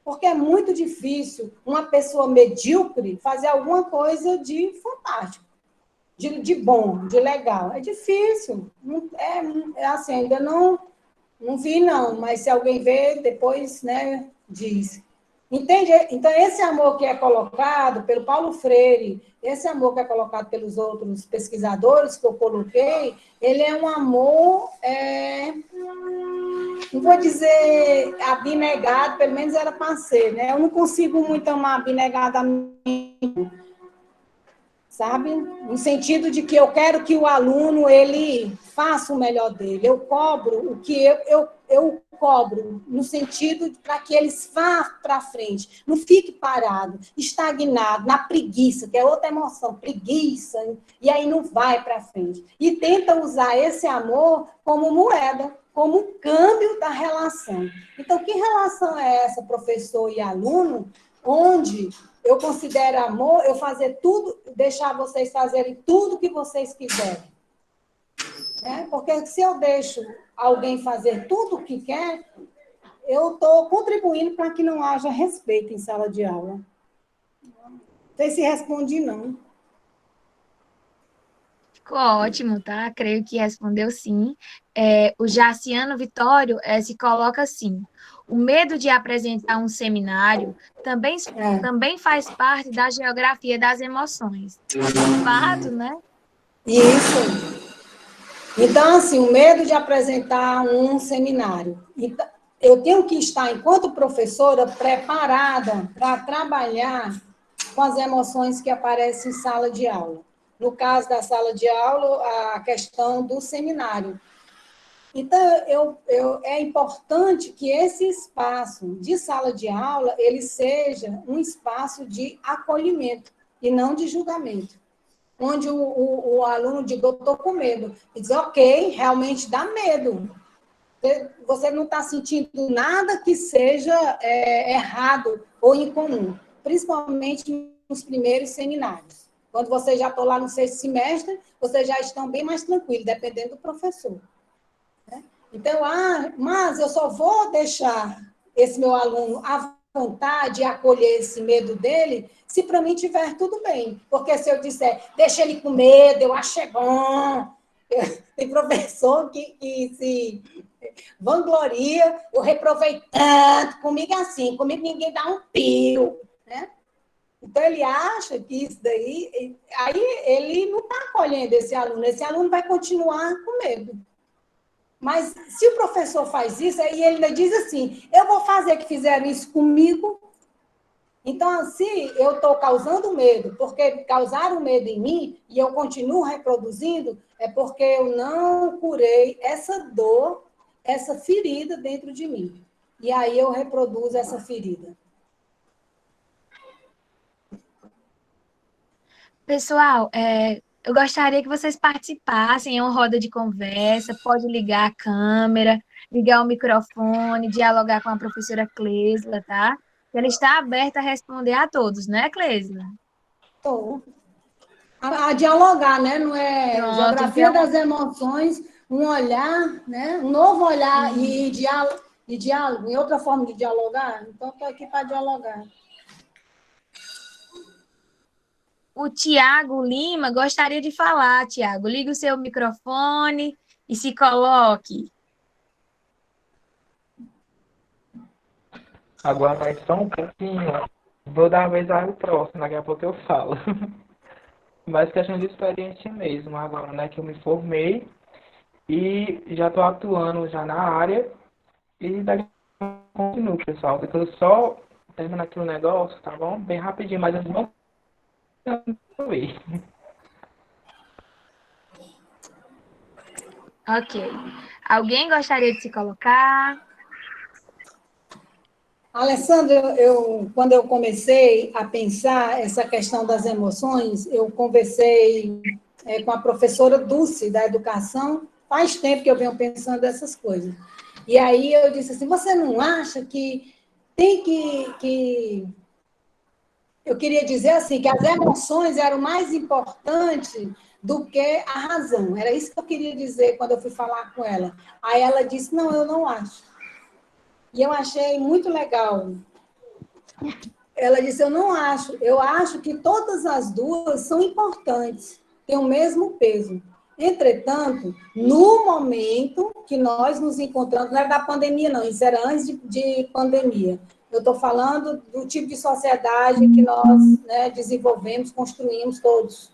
Porque é muito difícil uma pessoa medíocre fazer alguma coisa de fantástico, de bom, de legal. É difícil. É assim, ainda não vi, não, mas se alguém vê, depois, né, diz. Entende? Então, esse amor que é colocado pelo Paulo Freire, esse amor que é colocado pelos outros pesquisadores que eu coloquei, ele é um amor, não vou dizer abnegado, pelo menos era para ser, né? Eu não consigo muito amar abnegadamente, sabe? No sentido de que eu quero que o aluno ele faça o melhor dele. Eu cobro o que eu cobro, no sentido para que eles vá para frente. Não fique parado, estagnado, na preguiça, que é outra emoção, preguiça, e aí não vai para frente. E tenta usar esse amor como moeda, como câmbio da relação. Então, que relação é essa, professor e aluno, onde eu considero amor eu fazer tudo, deixar vocês fazerem tudo que vocês quiserem. Porque se eu deixo alguém fazer tudo o que quer, eu estou contribuindo para que não haja respeito em sala de aula. Não sei se respondi, não. Ficou ótimo, tá? Creio que respondeu sim. O Jaciano Vitório se coloca assim: o medo de apresentar um seminário também faz parte da geografia das emoções. De fato, né? Isso. Então, assim, o medo de apresentar um seminário. Então, eu tenho que estar, enquanto professora, preparada para trabalhar com as emoções que aparecem em sala de aula. No caso da sala de aula, a questão do seminário. Então, é importante que esse espaço de sala de aula, ele seja um espaço de acolhimento e não de julgamento. Onde o aluno diz, eu estou com medo. E diz, ok, realmente dá medo. Você não está sentindo nada que seja errado ou incomum, principalmente nos primeiros seminários. Quando você já está lá no sexto semestre, vocês já estão bem mais tranquilos, dependendo do professor. Né? Então, mas eu só vou deixar esse meu aluno à vontade e acolher esse medo dele se para mim tiver tudo bem. Porque se eu disser, deixa ele com medo, eu acho bom. Tem professor que se vangloria, eu reprovei tanto, comigo é assim, comigo ninguém dá um pio, né? Então, ele acha que isso daí, aí ele não está acolhendo esse aluno vai continuar com medo. Mas se o professor faz isso, aí ele ainda diz assim, eu vou fazer que fizeram isso comigo, então, assim, eu estou causando medo, porque causaram medo em mim e eu continuo reproduzindo, é porque eu não curei essa dor, essa ferida dentro de mim. E aí eu reproduzo essa ferida. Pessoal, eu gostaria que vocês participassem em uma roda de conversa, pode ligar a câmera, ligar o microfone, dialogar com a professora Cleisla, tá? Ela está aberta a responder a todos, né, Cleisla? Estou. A dialogar, né? Não é Pronto, geografia então, das emoções, um olhar, né? Um novo olhar e e diálogo, e outra forma de dialogar. Então, estou aqui para dialogar. o Tiago Lima gostaria de falar, Tiago. Ligue o seu microfone e se coloque. Aguardar só um pouquinho. Vou dar a vez ao próximo, daqui a pouco eu falo. Mas questão de experiência mesmo agora, né? Que eu me formei E já estou atuando já na área e daqui a pouco eu continuo, pessoal. Depois eu só termino aqui o negócio, tá bom? Bem rapidinho, mas eu não ver. Ok. Alguém gostaria de se colocar? Alessandra, quando eu comecei a pensar essa questão das emoções, eu conversei com a professora Dulce, da educação, faz tempo que eu venho pensando essas coisas. E aí eu disse assim, você não acha que tem eu queria dizer assim, que as emoções eram mais importantes do que a razão. Era isso que eu queria dizer quando eu fui falar com ela. Aí ela disse, não, eu não acho. E eu achei muito legal. Ela disse, eu não acho. Eu acho que todas as duas são importantes, têm o mesmo peso. Entretanto, no momento que nós nos encontramos, não era da pandemia, não, isso era antes de pandemia. Eu estou falando do tipo de sociedade que nós, né, desenvolvemos, construímos todos.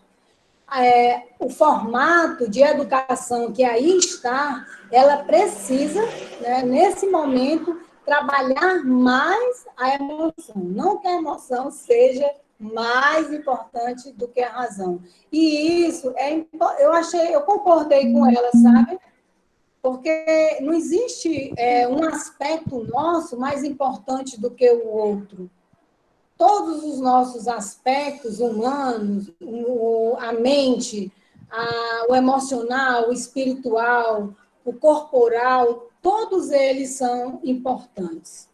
O formato de educação que aí está, ela precisa, né, nesse momento, trabalhar mais a emoção. Não que a emoção seja mais importante do que a razão. E isso eu concordei com ela, sabe? Porque não existe um aspecto nosso mais importante do que o outro. Todos os nossos aspectos humanos, a mente, o emocional, o espiritual, o corporal, todos eles são importantes.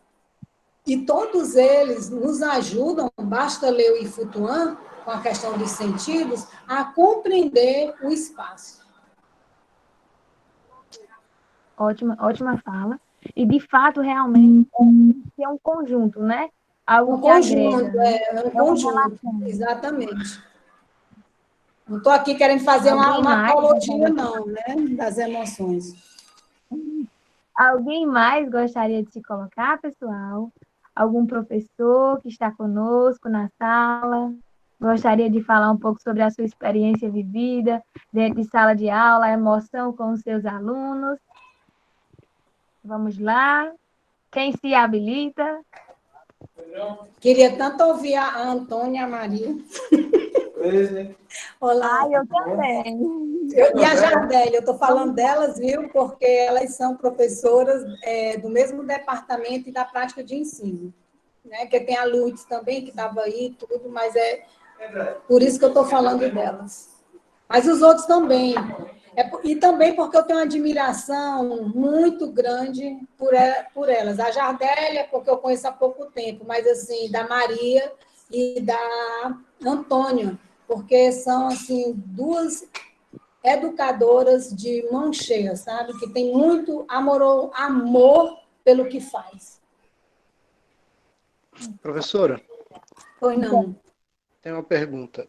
E todos eles nos ajudam, basta ler o Ifutuan, com a questão dos sentidos, a compreender o espaço. Ótima fala. E, de fato, realmente, é um conjunto, né? Algo Um que agrega, conjunto, né? um É uma conjunto, relação. exatamente. Não estou aqui querendo fazer Alguém uma mais apologia, gostaria não, né, das emoções. Alguém mais gostaria de se colocar, pessoal? Algum professor que está conosco na sala? Gostaria de falar um pouco sobre a sua experiência vivida dentro de sala de aula, a emoção com os seus alunos? Vamos lá. Quem se habilita? Queria tanto ouvir a Antônia e a Maria. Olá. Eu também. E a Jardélia, eu estou falando delas, viu, porque elas são professoras do mesmo departamento e da prática de ensino. Né? Que tem a Lourdes também, que estava aí e tudo, mas é por isso que eu estou falando delas. Mas os outros também. E também porque eu tenho uma admiração muito grande por elas. A Jardélia, porque eu conheço há pouco tempo, mas assim, da Maria e da Antônia, porque são assim duas educadoras de mão cheia, sabe? Que tem muito amor pelo que faz. Professora, Pois não. tem uma pergunta.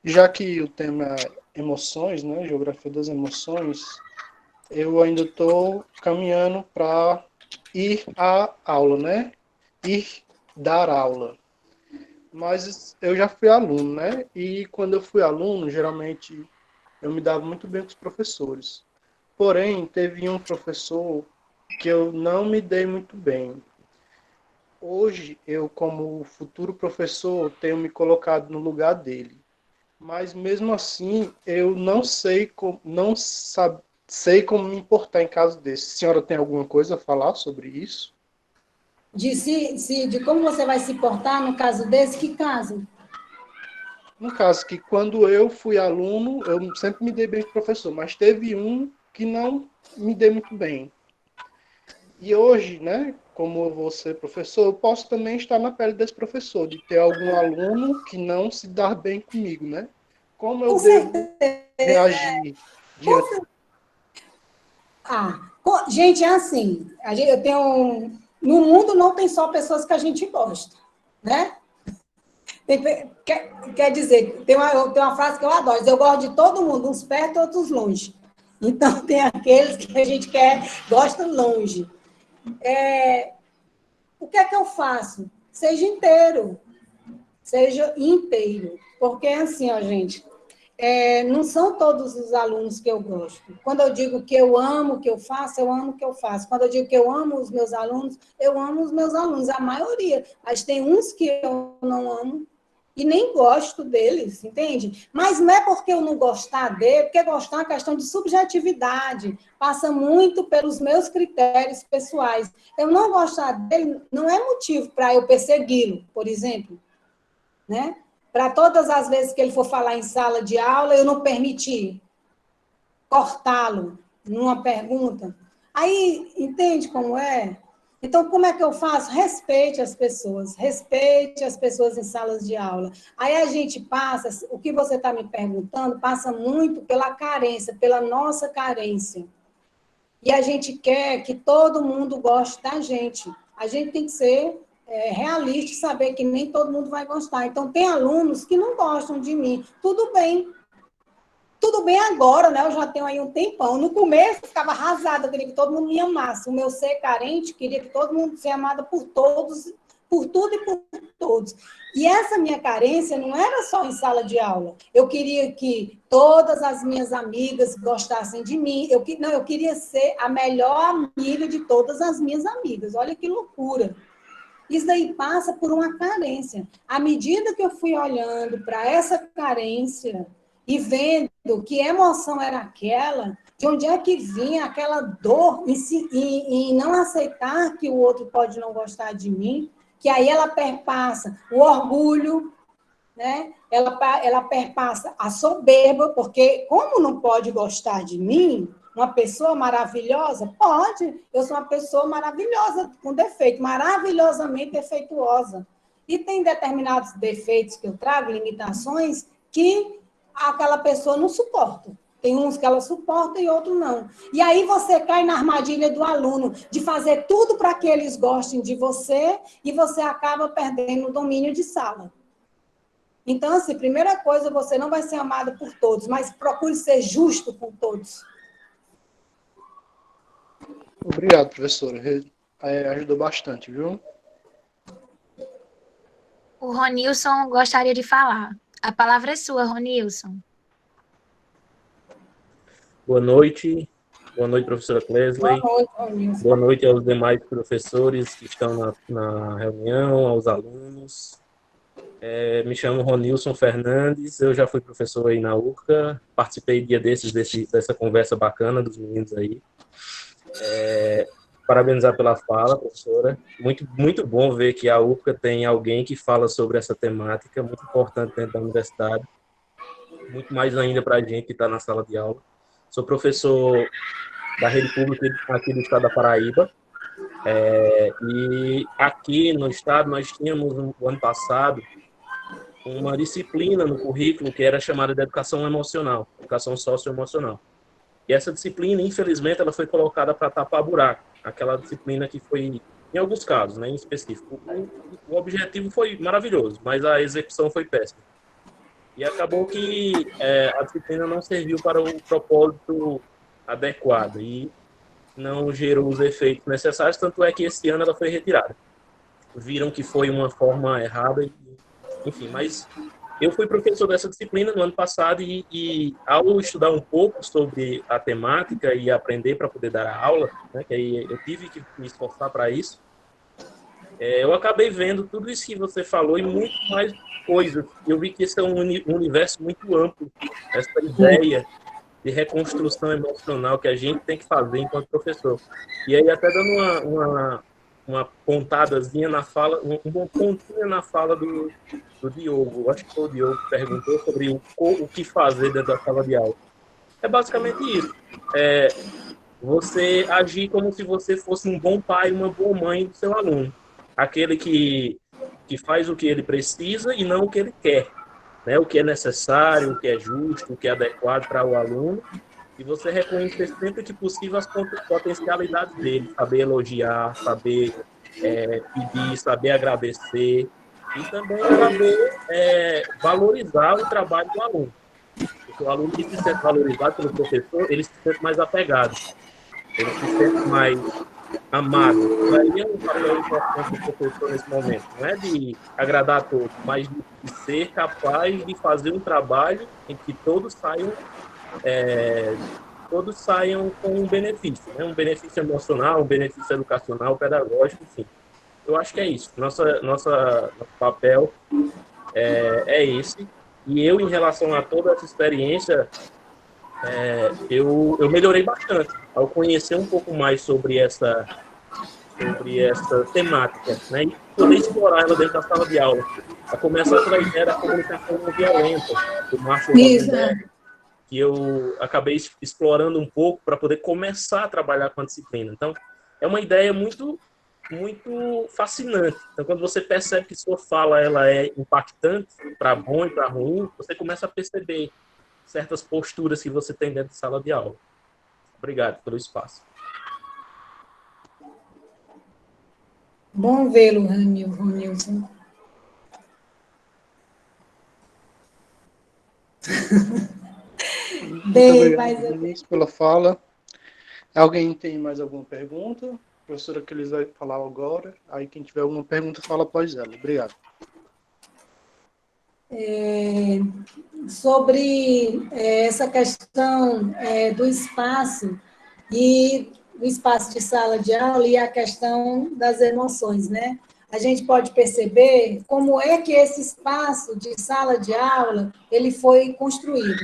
Já que o tema é emoções, né, geografia das emoções, eu ainda estou caminhando para ir à aula, né? Ir dar aula. Mas eu já fui aluno, né? E quando eu fui aluno, geralmente eu me dava muito bem com os professores. Porém, teve um professor que eu não me dei muito bem. Hoje, eu, como futuro professor, tenho me colocado no lugar dele. Mas mesmo assim, eu não sei como, sei como me importar em caso desse. A senhora tem alguma coisa a falar sobre isso? De como você vai se portar no caso desse, que caso? No caso que quando eu fui aluno, eu sempre me dei bem com o professor, mas teve um que não me dei muito bem. E hoje, né, como eu vou ser professor, eu posso também estar na pele desse professor, de ter algum aluno que não se dar bem comigo, né? Como eu Com devo certeza. reagir diante... Gente, é assim, eu tenho... No mundo não tem só pessoas que a gente gosta, né? Quer dizer, tem uma frase que eu adoro, eu gosto de todo mundo, uns perto, outros longe. Então, tem aqueles que a gente gosta longe. O que é que eu faço? Seja inteiro. Porque assim, ó, gente, não são todos os alunos que eu gosto. Quando eu digo que eu amo o que eu faço, eu amo o que eu faço. Quando eu digo que eu amo os meus alunos, eu amo os meus alunos, a maioria. Mas tem uns que eu não amo e nem gosto deles, entende? Mas não é porque eu não gostar dele, porque gostar é uma questão de subjetividade, passa muito pelos meus critérios pessoais. Eu não gostar dele não é motivo para eu persegui-lo, por exemplo, né? Para todas as vezes que ele for falar em sala de aula, eu não permitir cortá-lo numa pergunta. Aí, entende como é? Então, como é que eu faço? Respeite as pessoas em salas de aula. Aí a gente passa, o que você está me perguntando, passa muito pela carência, pela nossa carência. E a gente quer que todo mundo goste da gente. A gente tem que ser realista e saber que nem todo mundo vai gostar. Então, tem alunos que não gostam de mim. Tudo bem. Tudo bem agora, né? Eu já tenho aí um tempão. No começo, eu ficava arrasada, eu queria que todo mundo me amasse. O meu ser carente, queria que todo mundo fosse amado por todos, por tudo e por todos. E essa minha carência não era só em sala de aula. Eu queria que todas as minhas amigas gostassem de mim. Eu queria ser a melhor amiga de todas as minhas amigas. Olha que loucura. Isso aí passa por uma carência. À medida que eu fui olhando para essa carência e vendo que emoção era aquela, de onde é que vinha aquela dor em não aceitar que o outro pode não gostar de mim, que aí ela perpassa o orgulho, né? Ela perpassa a soberba, porque como não pode gostar de mim, uma pessoa maravilhosa? Pode, eu sou uma pessoa maravilhosa, com defeito, maravilhosamente defeituosa. E tem determinados defeitos que eu trago, limitações, que aquela pessoa não suporta. Tem uns que ela suporta e outros não. E aí você cai na armadilha do aluno, de fazer tudo para que eles gostem de você, e você acaba perdendo o domínio de sala. Então, assim, primeira coisa, você não vai ser amado por todos, mas procure ser justo com todos. Obrigado, professora. Ajudou bastante, viu? O Ronilson gostaria de falar. A palavra é sua, Ronilson. Boa noite, professora Clesley. Boa noite, Ronilson. Boa noite aos demais professores que estão na reunião, aos alunos. Me chamo Ronilson Fernandes, eu já fui professor aí na URCA, participei dia desses dessa conversa bacana dos meninos aí. Parabenizar pela fala, professora. Muito, muito bom ver que a URCA tem alguém que fala sobre essa temática, muito importante dentro da universidade, muito mais ainda para a gente que está na sala de aula. Sou professor da rede pública aqui do estado da Paraíba, e aqui no estado nós tínhamos, no ano passado, uma disciplina no currículo que era chamada de educação emocional, educação socioemocional. E essa disciplina, infelizmente, ela foi colocada para tapar buraco, aquela disciplina que foi, em alguns casos, né, em específico, o objetivo foi maravilhoso, mas a execução foi péssima. E acabou que a disciplina não serviu para o propósito adequado e não gerou os efeitos necessários, tanto é que esse ano ela foi retirada. Viram que foi uma forma errada, enfim, mas eu fui professor dessa disciplina no ano passado e ao estudar um pouco sobre a temática e aprender para poder dar a aula, né, que aí eu tive que me esforçar para isso, eu acabei vendo tudo isso que você falou e muito mais coisas. Eu vi que esse é um universo muito amplo, essa ideia de reconstrução emocional que a gente tem que fazer enquanto professor. E aí, até dando uma pontadazinha na fala, uma pontinha na fala do Diogo. Acho que foi o Diogo que perguntou sobre o que fazer dentro da sala de aula. É basicamente isso. Você agir como se você fosse um bom pai, uma boa mãe do seu aluno. Aquele que faz o que ele precisa e não o que ele quer, né? O que é necessário, o que é justo, o que é adequado para o aluno, e você reconhecer sempre que possível as potencialidades dele, saber elogiar, saber pedir, saber agradecer, e também saber valorizar o trabalho do aluno. Porque o aluno que se sente valorizado pelo professor, ele se sente mais apegado, ele se sente mais amado. Daí é um papel importante do professor nesse momento. Não é de agradar a todos, mas de ser capaz de fazer um trabalho em que todos saiam com um benefício, né? Um benefício emocional, um benefício educacional, pedagógico, enfim. Eu acho que é isso. Nosso papel é esse. E eu, em relação a toda essa experiência, eu melhorei bastante ao conhecer um pouco mais sobre essa temática, né? E poder explorar ela dentro da sala de aula. A começar pela ideia da comunicação não violenta, do Marshall Isso, Rosenberg, que eu acabei explorando um pouco para poder começar a trabalhar com a disciplina. Então, é uma ideia muito muito fascinante. Então, quando você percebe que sua fala ela é impactante para bom e para ruim, você começa a perceber certas posturas que você tem dentro de sala de aula. Obrigado pelo espaço. bom vê-lo, Ronilson. Muito Bem, obrigado, Denise, pela fala. Alguém tem mais alguma pergunta? A professora que eles vai falar agora. Aí quem tiver alguma pergunta, fala após ela. Obrigado. sobre essa questão do espaço e o espaço de sala de aula e a questão das emoções, né? A gente pode perceber como é que esse espaço de sala de aula ele foi construído.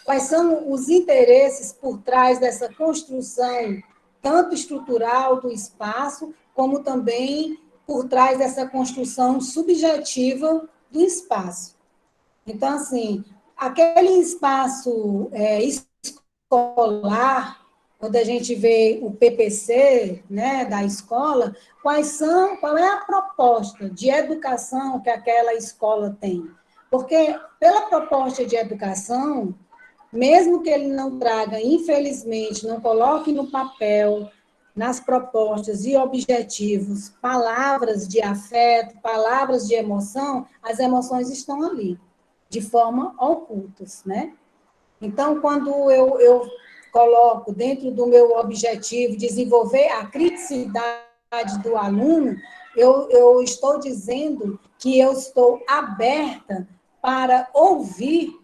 Quais são os interesses por trás dessa construção, tanto estrutural do espaço, como também por trás dessa construção subjetiva do espaço. Então, assim, aquele espaço escolar, quando a gente vê o PPC, né, da escola, qual é a proposta de educação que aquela escola tem? Porque, pela proposta de educação, mesmo que ele não traga, infelizmente, não coloque no papel, nas propostas e objetivos, palavras de afeto, palavras de emoção, as emoções estão ali de forma ocultas, né? Então, quando eu coloco dentro do meu objetivo desenvolver a criticidade do aluno, eu estou dizendo que eu estou aberta para ouvir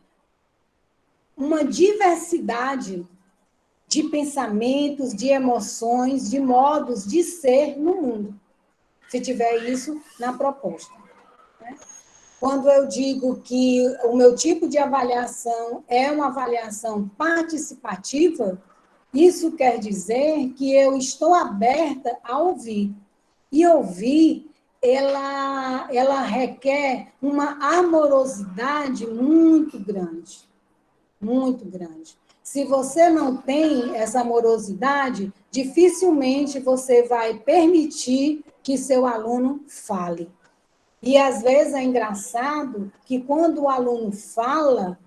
uma diversidade de pensamentos, de emoções, de modos de ser no mundo, se tiver isso na proposta. Né? Quando eu digo que o meu tipo de avaliação é uma avaliação participativa, isso quer dizer que eu estou aberta a ouvir. E ouvir, ela requer uma amorosidade muito grande. Muito grande. Se você não tem essa amorosidade, dificilmente você vai permitir que seu aluno fale. E, às vezes, é engraçado que, quando o aluno fala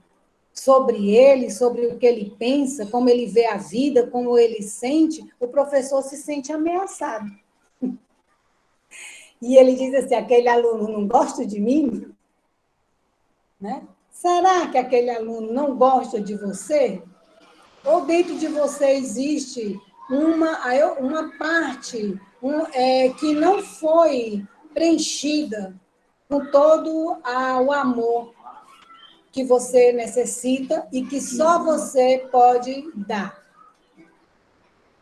sobre ele, sobre o que ele pensa, como ele vê a vida, como ele sente, o professor se sente ameaçado. E ele diz assim, aquele aluno não gosta de mim? Né? Será que aquele aluno não gosta de você? Ou dentro de você existe uma parte que não foi preenchida com todo o amor que você necessita e que só você pode dar.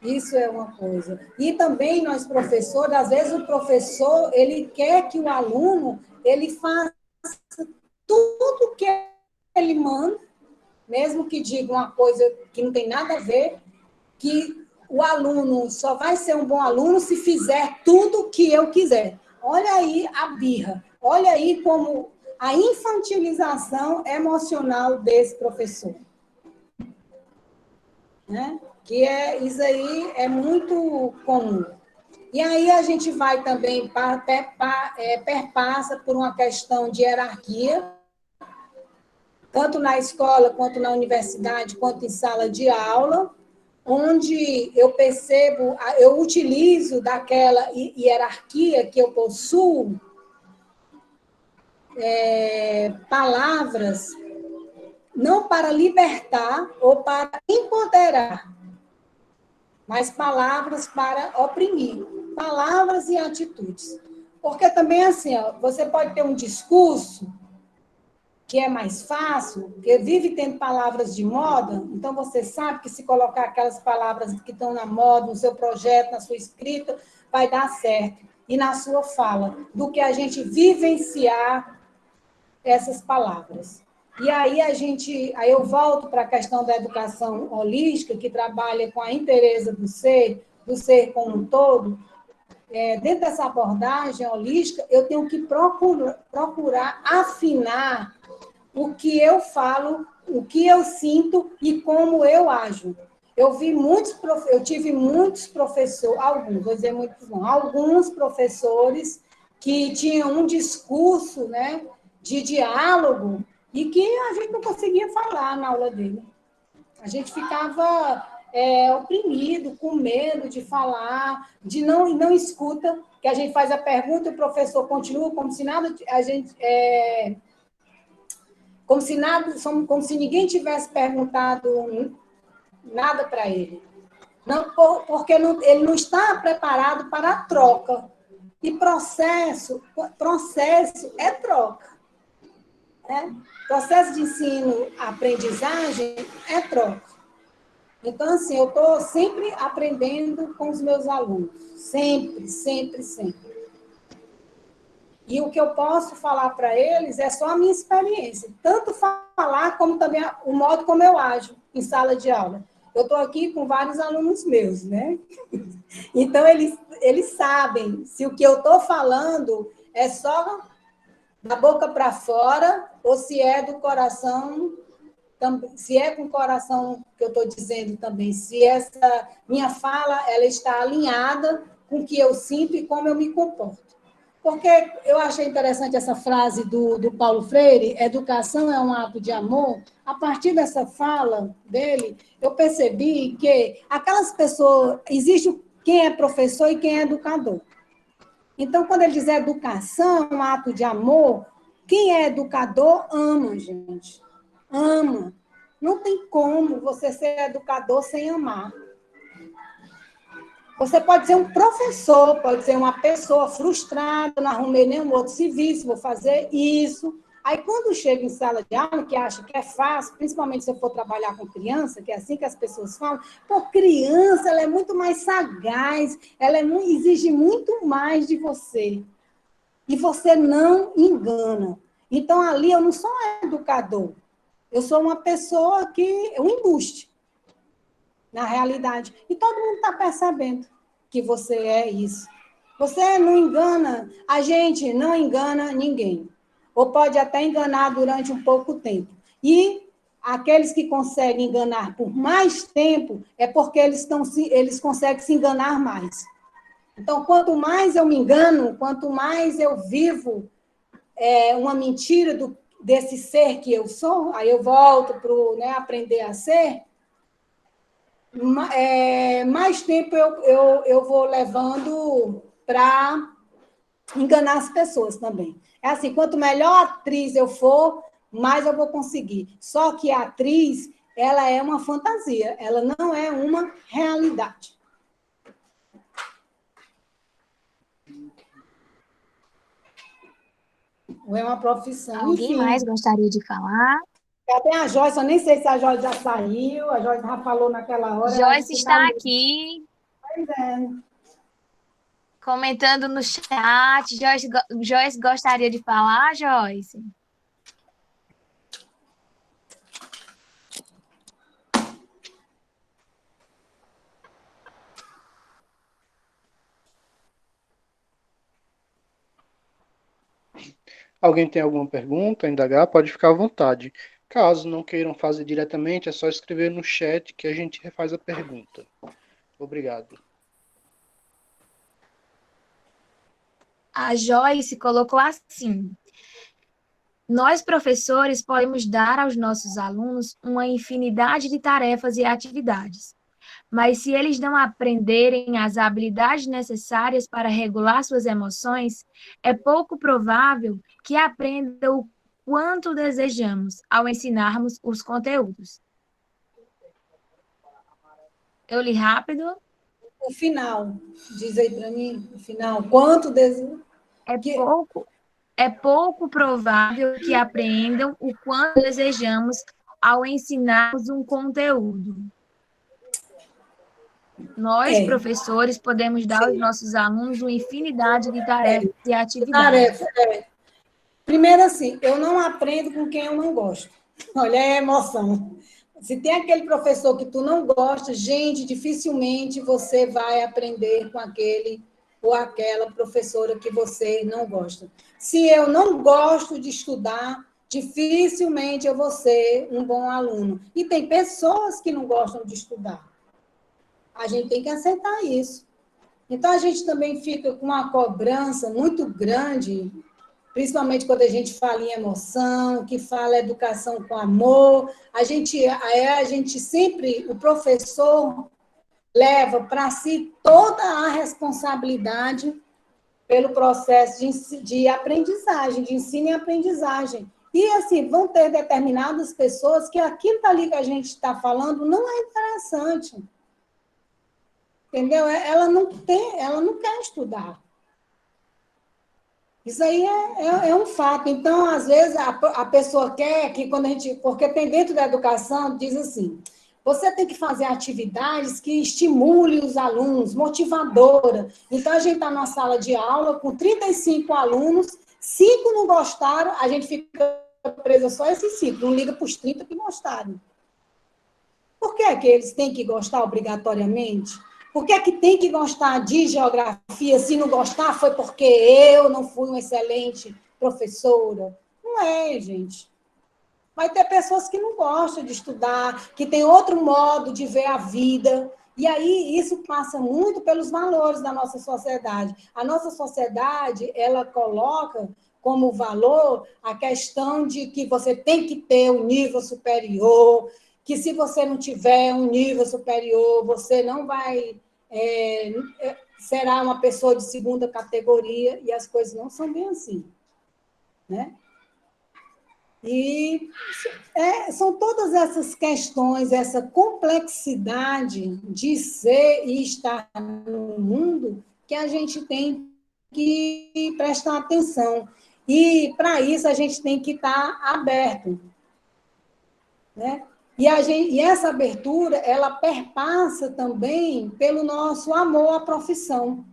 Isso é uma coisa. E também nós, professores, às vezes o professor, ele quer que o aluno, ele faça tudo que ele manda, mesmo que diga uma coisa que não tem nada a ver, que o aluno só vai ser um bom aluno se fizer tudo o que eu quiser. Olha aí a birra, olha aí como a infantilização emocional desse professor. Né? Que isso aí é muito comum. E aí a gente vai também, perpassa por uma questão de hierarquia, tanto na escola, quanto na universidade, quanto em sala de aula, onde eu percebo, eu utilizo daquela hierarquia que eu possuo, palavras não para libertar ou para empoderar, mas palavras para oprimir, palavras e atitudes. Porque também, assim, ó, você pode ter um discurso que é mais fácil, porque vive tendo palavras de moda, então você sabe que se colocar aquelas palavras que estão na moda, no seu projeto, na sua escrita, vai dar certo. E na sua fala, do que a gente vivenciar essas palavras. E aí eu volto para a questão da educação holística, que trabalha com a inteireza do ser como um todo. Dentro dessa abordagem holística, eu tenho que procurar afinar o que eu falo, o que eu sinto e como eu ajo. Eu tive muitos professores, alguns, vou dizer muitos não, alguns professores que tinham um discurso, né, de diálogo e que a gente não conseguia falar na aula dele. A gente ficava oprimido, com medo de falar, de não escuta, que a gente faz a pergunta e o professor continua como se nada, como se ninguém tivesse perguntado nada para ele. Não, porque ele não está preparado para a troca. E processo é troca. Né? Processo de ensino, aprendizagem é troca. Então, assim, eu estou sempre aprendendo com os meus alunos. Sempre, sempre, sempre. E o que eu posso falar para eles é só a minha experiência. Tanto falar, como também o modo como eu ajo em sala de aula. Eu estou aqui com vários alunos meus, né? Então, eles sabem se o que eu estou falando é só da boca para fora ou se é do coração, se é com o coração que eu estou dizendo também, se essa minha fala ela está alinhada com o que eu sinto e como eu me comporto. Porque eu achei interessante essa frase do Paulo Freire, educação é um ato de amor. A partir dessa fala dele, eu percebi que aquelas pessoas, existe quem é professor e quem é educador. Então, quando ele diz educação é um ato de amor, quem é educador ama, gente. Ama. Não tem como você ser educador sem amar. Você pode ser um professor, pode ser uma pessoa frustrada, não arrumei nenhum outro serviço, vou fazer isso. Aí, quando chega em sala de aula, que acha que é fácil, principalmente se eu for trabalhar com criança, que é assim que as pessoas falam, pô, criança, ela é muito mais sagaz, exige muito mais de você. E você não engana. Então, ali, eu não sou um educador. Eu sou uma pessoa um embuste, na realidade. E todo mundo está percebendo que você é isso. Você não engana, a gente não engana ninguém. Ou pode até enganar durante um pouco tempo. E aqueles que conseguem enganar por mais tempo é porque eles conseguem se enganar mais. Então, quanto mais eu me engano, quanto mais eu vivo uma mentira desse ser que eu sou, aí eu volto para aprender a ser, mais tempo eu vou levando para enganar as pessoas também. É assim, quanto melhor atriz eu for, mais eu vou conseguir. Só que a atriz, ela é uma fantasia, ela não é uma realidade. Ou é uma profissão, Alguém enfim. mais gostaria de falar? Até a Joyce, eu nem sei se a Joyce já saiu, a Joyce já falou naquela hora, eu acho Joyce que está está ali. aqui Pois é. comentando no chat. Joyce gostaria de falar, Joyce? Alguém tem alguma pergunta, indagar, pode ficar à vontade. Caso não queiram fazer diretamente, é só escrever no chat que a gente refaz a pergunta. Obrigado. A Joyce colocou assim: nós, professores, podemos dar aos nossos alunos uma infinidade de tarefas e atividades, mas se eles não aprenderem as habilidades necessárias para regular suas emoções, é pouco provável que aprendam o quanto desejamos ao ensinarmos os conteúdos. Eu li rápido? o final. Diz aí para mim, o final. Quanto É pouco provável que aprendam o quanto desejamos ao ensinarmos um conteúdo. Nós, É, professores, podemos dar aos sim, nossos alunos uma infinidade de tarefas e atividades. tarefa. Primeiro, assim, eu não aprendo com quem eu não gosto. Olha, é emoção. Se tem aquele professor que tu não gosta, gente, dificilmente você vai aprender com aquele ou aquela professora que você não gosta. Se eu não gosto de estudar, dificilmente eu vou ser um bom aluno. E tem pessoas que não gostam de estudar. A gente tem que aceitar isso. Então, a gente também fica com uma cobrança muito grande, principalmente quando a gente fala em emoção, que fala educação com amor. A gente sempre, o professor leva para si toda a responsabilidade pelo processo de aprendizagem, de ensino e aprendizagem. E, assim, vão ter determinadas pessoas que aquilo ali que a gente está falando não é interessante. Entendeu? Ela não quer estudar. Isso aí é um fato. Então, às vezes, a pessoa quer que quando a gente... Porque tem dentro da educação, diz assim, você tem que fazer atividades que estimulem os alunos, motivadora. Então, a gente está numa sala de aula com 35 alunos, 5 não gostaram, a gente fica presa só a esses 5, não liga para os 30 que gostaram. Por que é que eles têm que gostar obrigatoriamente? Por que é que tem que gostar de geografia? Se não gostar, foi porque eu não fui uma excelente professora. Não é, gente. Vai ter pessoas que não gostam de estudar, que têm outro modo de ver a vida. E aí, isso passa muito pelos valores da nossa sociedade. A nossa sociedade, ela coloca como valor a questão de que você tem que ter um nível superior, que se você não tiver um nível superior, você não vai... será uma pessoa de segunda categoria, e as coisas não são bem assim, né? E são todas essas questões, essa complexidade de ser e estar no mundo que a gente tem que prestar atenção. E, para isso, a gente tem que estar aberto, né? E essa abertura, ela perpassa também pelo nosso amor à profissão.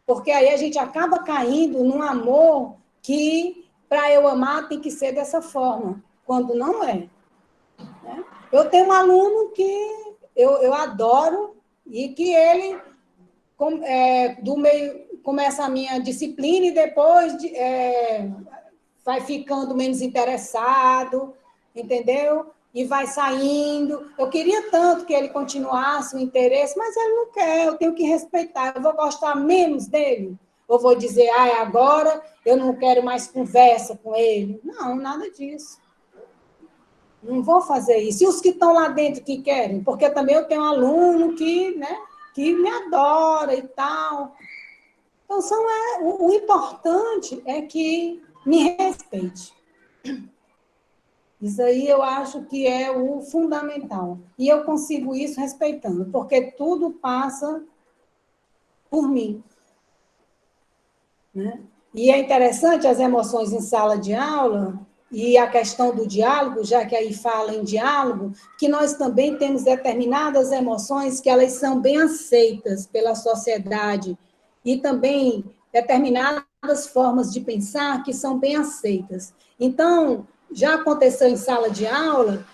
Porque aí a gente acaba caindo num amor que, para eu amar, tem que ser dessa forma, quando não é. Né? Eu tenho um aluno que eu adoro e que ele começa a minha disciplina e depois vai ficando menos interessado, entendeu? E vai saindo. Eu queria tanto que ele continuasse o interesse, mas ele não quer, eu tenho que respeitar. Eu vou gostar menos dele? Ou vou dizer, agora eu não quero mais conversa com ele? Não, nada disso. Não vou fazer isso. E os que estão lá dentro que querem? Porque também eu tenho um aluno que me adora e tal. Então, o importante é que me respeite. Isso aí eu acho que é o fundamental. E eu consigo isso respeitando, porque tudo passa por mim. Né? E é interessante as emoções em sala de aula e a questão do diálogo, já que aí fala em diálogo, que nós também temos determinadas emoções que elas são bem aceitas pela sociedade e também determinadas formas de pensar que são bem aceitas. Então, já aconteceu em sala de aula,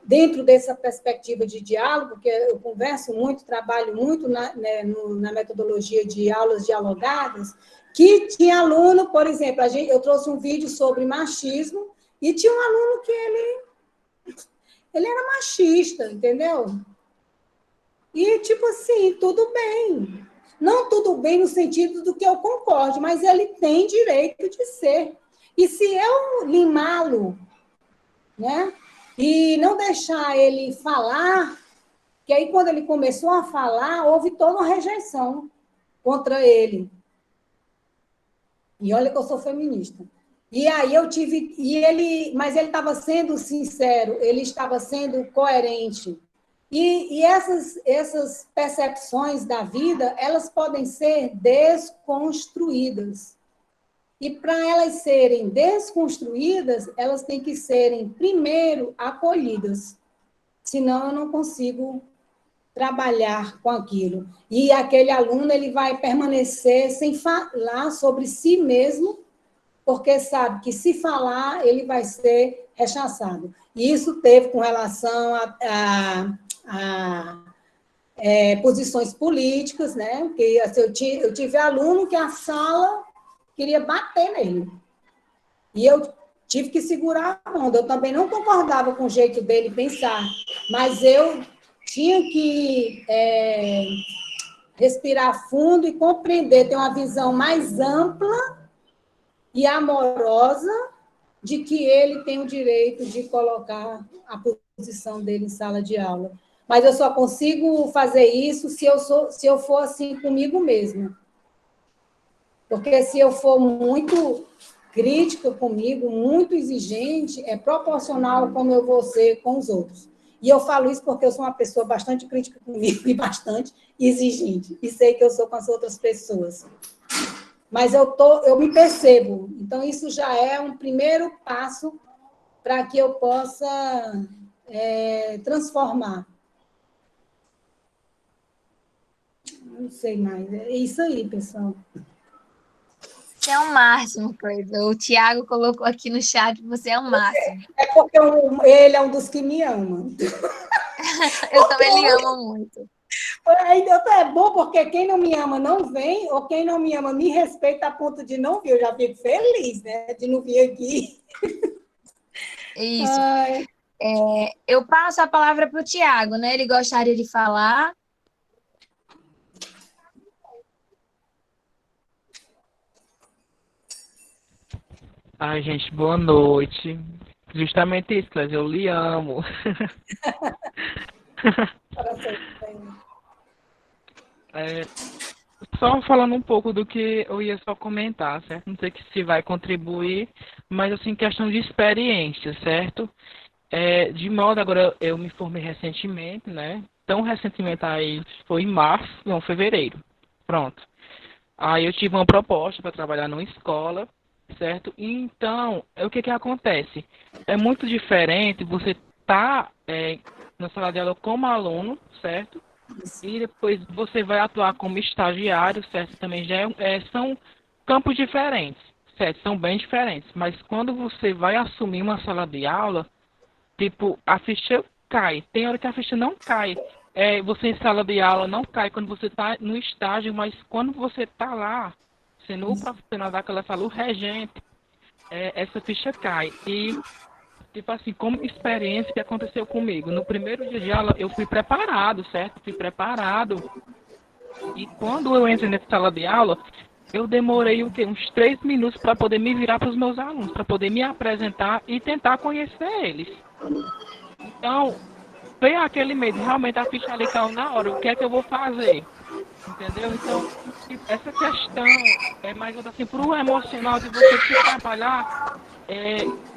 dentro dessa perspectiva de diálogo, que eu converso muito, trabalho muito na metodologia de aulas dialogadas, que tinha aluno, por exemplo, eu trouxe um vídeo sobre machismo, e tinha um aluno que ele era machista, entendeu? E, tipo assim, tudo bem. Não tudo bem no sentido do que eu concorde, mas ele tem direito de ser. E se eu limá-lo, né, e não deixar ele falar, que aí quando ele começou a falar, houve toda uma rejeição contra ele. E olha que eu sou feminista. E aí mas ele estava sendo sincero, ele estava sendo coerente. E essas percepções da vida, elas podem ser desconstruídas. E para elas serem desconstruídas, elas têm que serem, primeiro, acolhidas. Senão, eu não consigo trabalhar com aquilo. E aquele aluno ele vai permanecer sem falar sobre si mesmo, porque sabe que se falar, ele vai ser rechaçado. E isso teve com relação a posições políticas, né? Porque assim, eu tive aluno que a sala queria bater nele. E eu tive que segurar a onda. Eu também não concordava com o jeito dele pensar, mas eu tinha que respirar fundo e compreender, ter uma visão mais ampla e amorosa de que ele tem o direito de colocar a posição dele em sala de aula. Mas eu só consigo fazer isso se eu for assim comigo mesma. Porque se eu for muito crítica comigo, muito exigente, é proporcional como eu vou ser com os outros. E eu falo isso porque eu sou uma pessoa bastante crítica comigo e bastante exigente. E sei que eu sou com as outras pessoas. Mas eu me percebo. Então, isso já é um primeiro passo para que eu possa transformar. Não sei mais. É isso aí, pessoal. Você é o máximo, Cleiton. O Tiago colocou aqui no chat, você é o máximo. É porque ele é um dos que me ama. Eu também lhe amo muito. Então é bom, porque quem não me ama não vem, ou quem não me ama me respeita a ponto de não vir. Eu já fico feliz, né? De não vir aqui. Isso. Ai. Eu passo a palavra para o Tiago, né? Ele gostaria de falar. Ai, gente, boa noite. Justamente isso, Clésia, eu lhe amo. Só falando um pouco do que eu ia só comentar, certo? Não sei se vai contribuir, mas assim, questão de experiência, certo? De modo, agora eu me formei recentemente, né? Tão recentemente aí foi em março, não, fevereiro. Pronto. Aí eu tive uma proposta para trabalhar numa escola, certo? Então, o que acontece? É muito diferente você tá na sala de aula como aluno, certo? E depois você vai atuar como estagiário, certo? Também já são campos diferentes, certo? São bem diferentes. Mas quando você vai assumir uma sala de aula, tipo, a ficha cai. Tem hora que a ficha não cai. Você em sala de aula não cai quando você está no estágio, mas quando você está lá, sendo o profissional daquela sala, o regente, essa ficha cai. E, tipo assim, como experiência que aconteceu comigo. No primeiro dia de aula, eu fui preparado, certo? Fui preparado. E quando eu entrei nessa sala de aula, eu demorei o quê? Uns 3 minutos para poder me virar para os meus alunos, para poder me apresentar e tentar conhecer eles. Então, vem aquele medo, realmente a ficha ali caiu na hora, o que é que eu vou fazer? Entendeu? Então, essa questão é mais assim, para o emocional de você se trabalhar,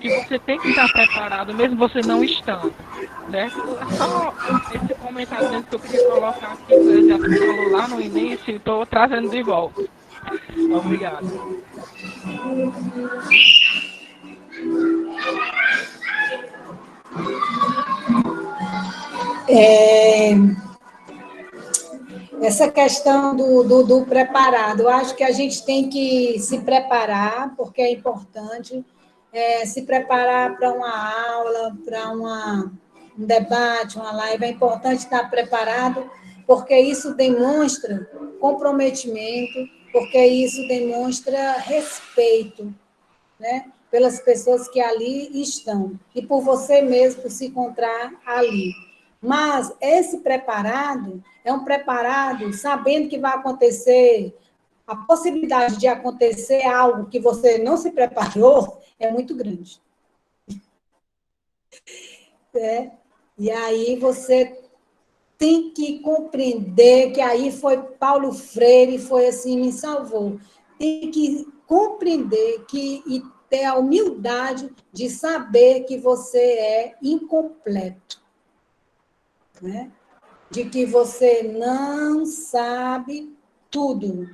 que você tem que estar preparado, mesmo você não estando, certo? É só esse comentário que eu queria colocar aqui, que eu já falou lá no início, e estou trazendo de volta. Obrigado. Essa questão do preparado, eu acho que a gente tem que se preparar, porque é importante se preparar para uma aula, para um debate, uma live, é importante estar preparado, porque isso demonstra comprometimento, porque isso demonstra respeito, né, pelas pessoas que ali estão, e por você mesmo por se encontrar ali. Mas esse preparado é um preparado sabendo que vai acontecer, a possibilidade de acontecer algo que você não se preparou é muito grande. E aí você tem que compreender que aí foi Paulo Freire, foi assim, me salvou. Tem que compreender e ter a humildade de saber que você é incompleto. Né? de que você não sabe tudo,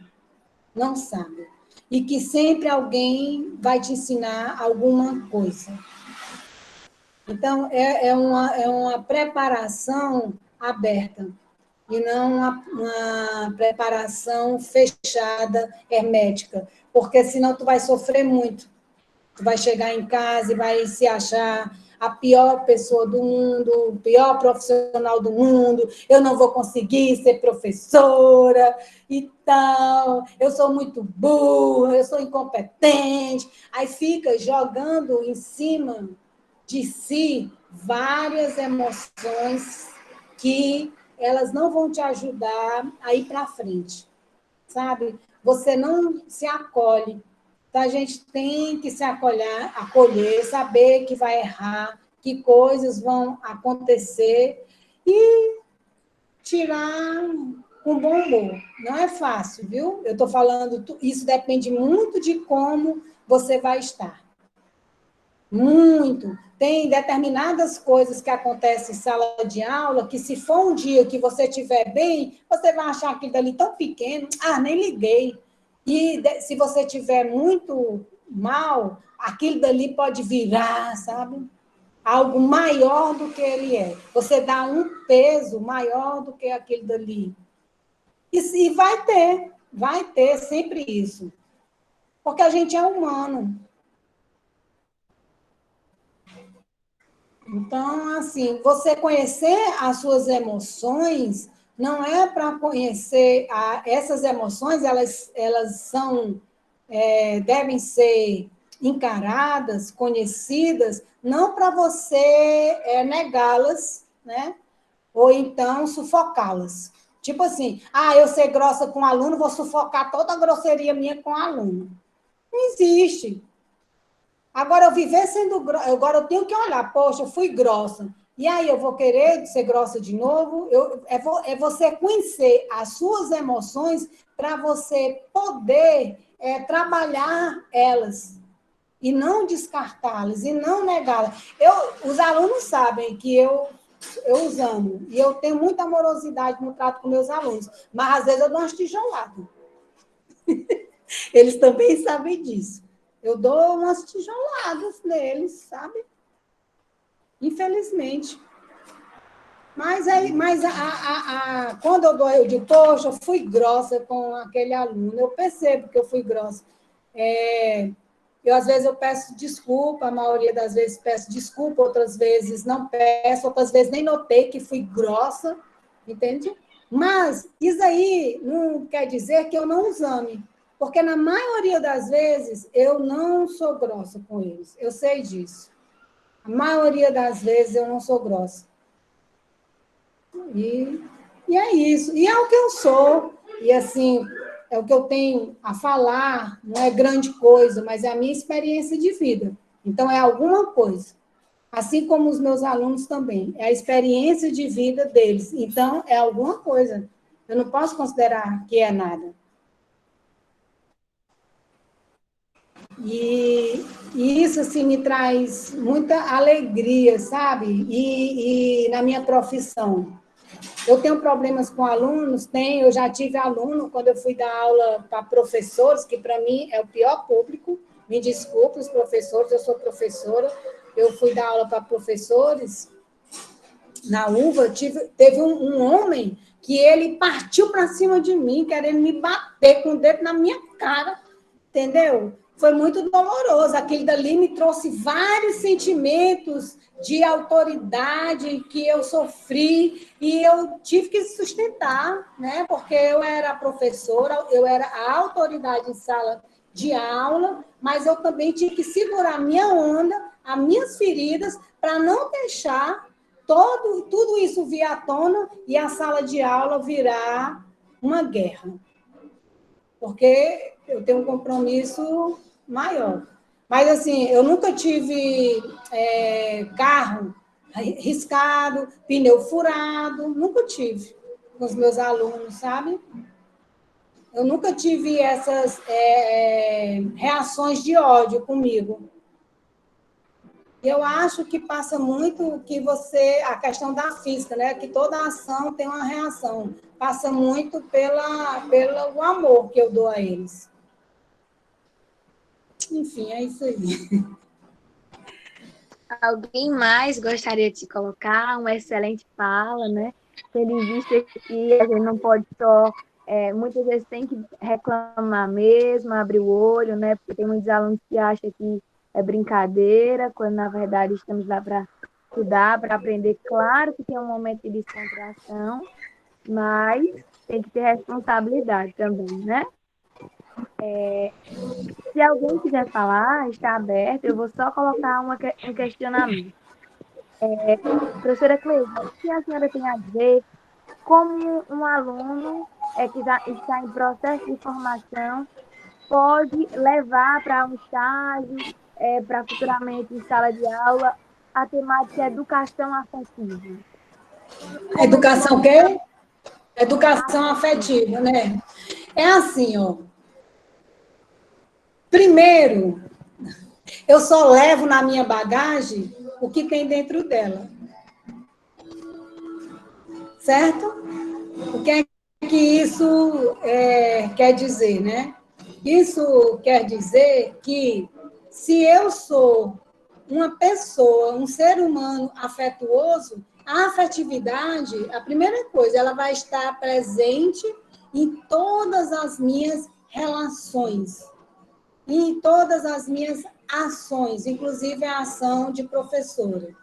não sabe. E que sempre alguém vai te ensinar alguma coisa. Então, é uma preparação aberta, e não uma preparação fechada, hermética, porque senão tu vai sofrer muito. Tu vai chegar em casa e vai se achar a pior pessoa do mundo, o pior profissional do mundo, eu não vou conseguir ser professora e tal, eu sou muito burra, eu sou incompetente. Aí fica jogando em cima de si várias emoções que elas não vão te ajudar a ir para frente, sabe? Você não se acolhe. Então, a gente tem que se acolher, saber que vai errar, que coisas vão acontecer e tirar com bom humor. Não é fácil, viu? Eu estou falando, isso depende muito de como você vai estar. Muito. Tem determinadas coisas que acontecem em sala de aula que, se for um dia que você estiver bem, você vai achar aquilo dali tão pequeno, nem liguei. E se você estiver muito mal, aquilo dali pode virar, sabe? Algo maior do que ele é. Você dá um peso maior do que aquele dali. E vai ter sempre isso. Porque a gente é humano. Então, assim, você conhecer as suas emoções não é para conhecer essas emoções, elas são, devem ser encaradas, conhecidas, não para você negá-las, né? Ou então sufocá-las. Tipo assim, eu ser grossa com o aluno, vou sufocar toda a grosseria minha com o aluno. Não existe. Agora, eu viver sendo grossa, agora eu tenho que olhar, poxa, eu fui grossa. E aí, eu vou querer ser grossa de novo? É você conhecer as suas emoções para você poder trabalhar elas e não descartá-las, e não negá-las. Os alunos sabem que eu os amo, e eu tenho muita amorosidade no trato com meus alunos, mas às vezes eu dou umas tijoladas. Eles também sabem disso. Eu dou umas tijoladas neles, sabe? Infelizmente. Mas quando eu digo, poxa, eu fui grossa com aquele aluno, eu percebo que eu fui grossa. Às vezes, eu peço desculpa, a maioria das vezes peço desculpa, outras vezes não peço, outras vezes nem notei que fui grossa, entende? Mas isso aí não quer dizer que eu não os ame, porque na maioria das vezes eu não sou grossa com eles, eu sei disso. A maioria das vezes eu não sou grossa. E é isso. E é o que eu sou. E, assim, é o que eu tenho a falar. Não é grande coisa, mas é a minha experiência de vida. Então, é alguma coisa. Assim como os meus alunos também. É a experiência de vida deles. Então, é alguma coisa. Eu não posso considerar que é nada. E isso, assim, me traz muita alegria, sabe? E na minha profissão. Eu tenho problemas com alunos? Tenho. Eu já tive aluno quando eu fui dar aula para professores, que para mim é o pior público. Me desculpe, os professores, eu sou professora. Eu fui dar aula para professores na UVA. Teve um homem que ele partiu para cima de mim, querendo me bater com o dedo na minha cara, entendeu? Foi muito doloroso. Aquele dali me trouxe vários sentimentos de autoridade que eu sofri e eu tive que sustentar, né? Porque eu era professora, eu era a autoridade em sala de aula, mas eu também tinha que segurar a minha onda, as minhas feridas, para não deixar tudo isso vir à tona e a sala de aula virar uma guerra. Porque eu tenho um compromisso maior. Mas, assim, eu nunca tive carro riscado, pneu furado, nunca tive com os meus alunos, sabe? Eu nunca tive essas reações de ódio comigo. Eu acho que passa muito que você, a questão da física, né? Que toda ação tem uma reação. Passa muito pelo amor que eu dou a eles. Enfim, é isso aí. Alguém mais gostaria de se colocar? Uma excelente fala, né? Tendo em vista que a gente não pode só, muitas vezes tem que reclamar mesmo, abrir o olho, né? Porque tem muitos alunos que acham que é brincadeira, quando na verdade estamos lá para estudar, para aprender. Claro que tem um momento de descontração, mas tem que ter responsabilidade também, né? Se alguém quiser falar, está aberto, eu vou só colocar um questionamento. Professora Cleide, o que a senhora tem a dizer como um aluno que está em processo de formação pode levar para um estágio, para futuramente em sala de aula, a temática educação afetiva? Como ele Educação o pode quê? Educação afetiva? afetiva, né? É assim, ó. Primeiro, eu só levo na minha bagagem o que tem dentro dela. Certo? O que é que isso quer dizer, né? Isso quer dizer que se eu sou uma pessoa, um ser humano afetuoso, a afetividade, a primeira coisa, ela vai estar presente em todas as minhas relações, em todas as minhas ações, inclusive a ação de professora.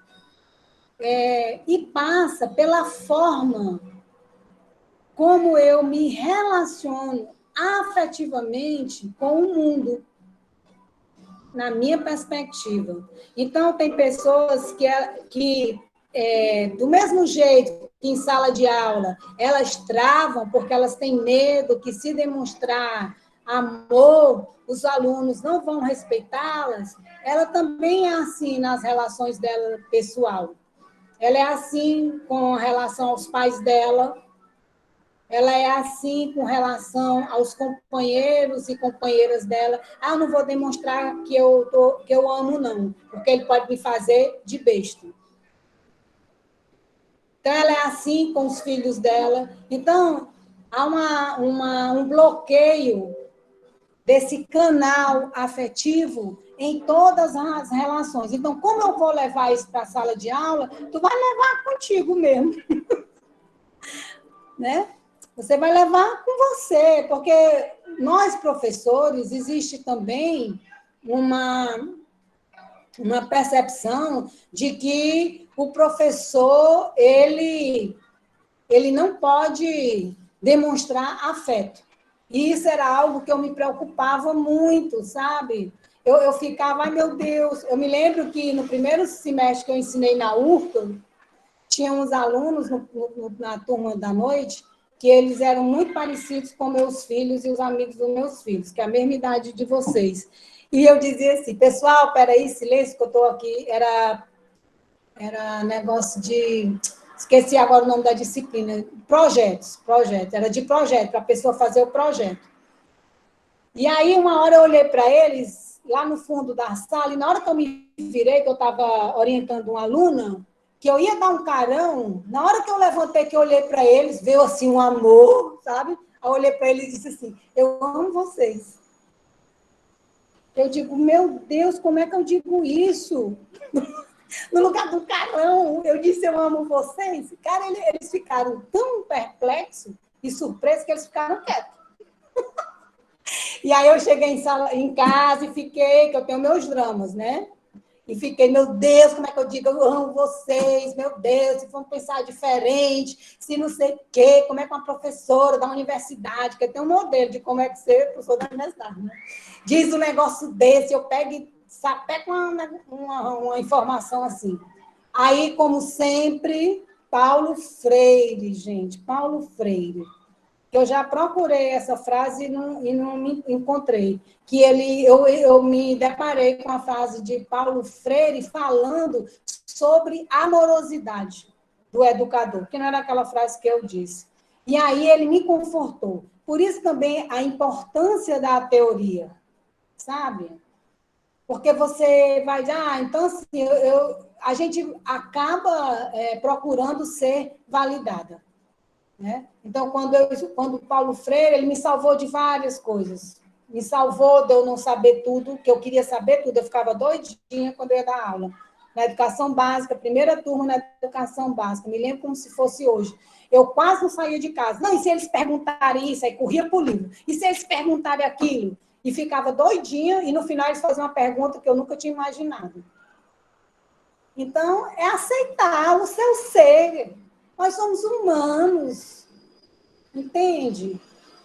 E passa pela forma como eu me relaciono afetivamente com o mundo, na minha perspectiva. Então, tem pessoas que do mesmo jeito que em sala de aula, elas travam porque elas têm medo que, se demonstrar amor, os alunos não vão respeitá-las, ela também é assim nas relações dela pessoal. Ela é assim com relação aos pais dela, ela é assim com relação aos companheiros e companheiras dela. Ah, eu não vou demonstrar que eu amo, não, porque ele pode me fazer de besta. Então, ela é assim com os filhos dela. Então, há um bloqueio desse canal afetivo em todas as relações. Então, como eu vou levar isso para a sala de aula? Tu vai levar contigo mesmo. Né? Você vai levar com você, porque nós, professores, existe também uma percepção de que o professor, ele não pode demonstrar afeto. E isso era algo que eu me preocupava muito, sabe? Eu ficava, ai meu Deus, eu me lembro que no primeiro semestre que eu ensinei na URCA, tinha uns alunos na turma da noite que eles eram muito parecidos com meus filhos e os amigos dos meus filhos, que é a mesma idade de vocês. E eu dizia assim, pessoal, peraí, silêncio que eu estou aqui, era negócio de... Esqueci agora o nome da disciplina. Projeto. Era de projeto, para a pessoa fazer o projeto. E aí, uma hora eu olhei para eles, lá no fundo da sala, e na hora que eu me virei, que eu estava orientando uma aluna, que eu ia dar um carão, na hora que eu levantei, que eu olhei para eles, veio assim um amor, sabe? Aí eu olhei para eles e disse assim, eu amo vocês. Eu digo, meu Deus, como é que eu digo isso? No lugar do carão, eu disse, eu amo vocês. Cara, eles ficaram tão perplexos e surpresos que eles ficaram quietos. E aí eu cheguei em casa e fiquei, que eu tenho meus dramas, né? E fiquei, meu Deus, como é que eu digo? Eu amo vocês, meu Deus, se vamos pensar diferente, se não sei o quê, como é que uma professora da universidade, que tem um modelo de como é que ser professor da universidade, né? Diz um negócio desse, eu pego e sapeco uma informação assim. Aí, como sempre, Paulo Freire, gente, Paulo Freire. Eu já procurei essa frase e não me encontrei. Que eu me deparei com a frase de Paulo Freire falando sobre amorosidade do educador, que não era aquela frase que eu disse. E aí ele me confortou. Por isso também a importância da teoria, sabe? Porque você vai dizer, então assim, a gente acaba procurando ser validada. Né? Então, quando Paulo Freire, ele me salvou de várias coisas. Me salvou de eu não saber tudo, que eu queria saber tudo, eu ficava doidinha quando eu ia dar aula. Na educação básica, primeira turma na educação básica, me lembro como se fosse hoje. Eu quase não saía de casa. Não, e se eles perguntarem isso? Aí corria para o livro. E se eles perguntarem aquilo? E ficava doidinha, e no final eles faziam uma pergunta que eu nunca tinha imaginado. Então, é aceitar o seu ser. Nós somos humanos, entende?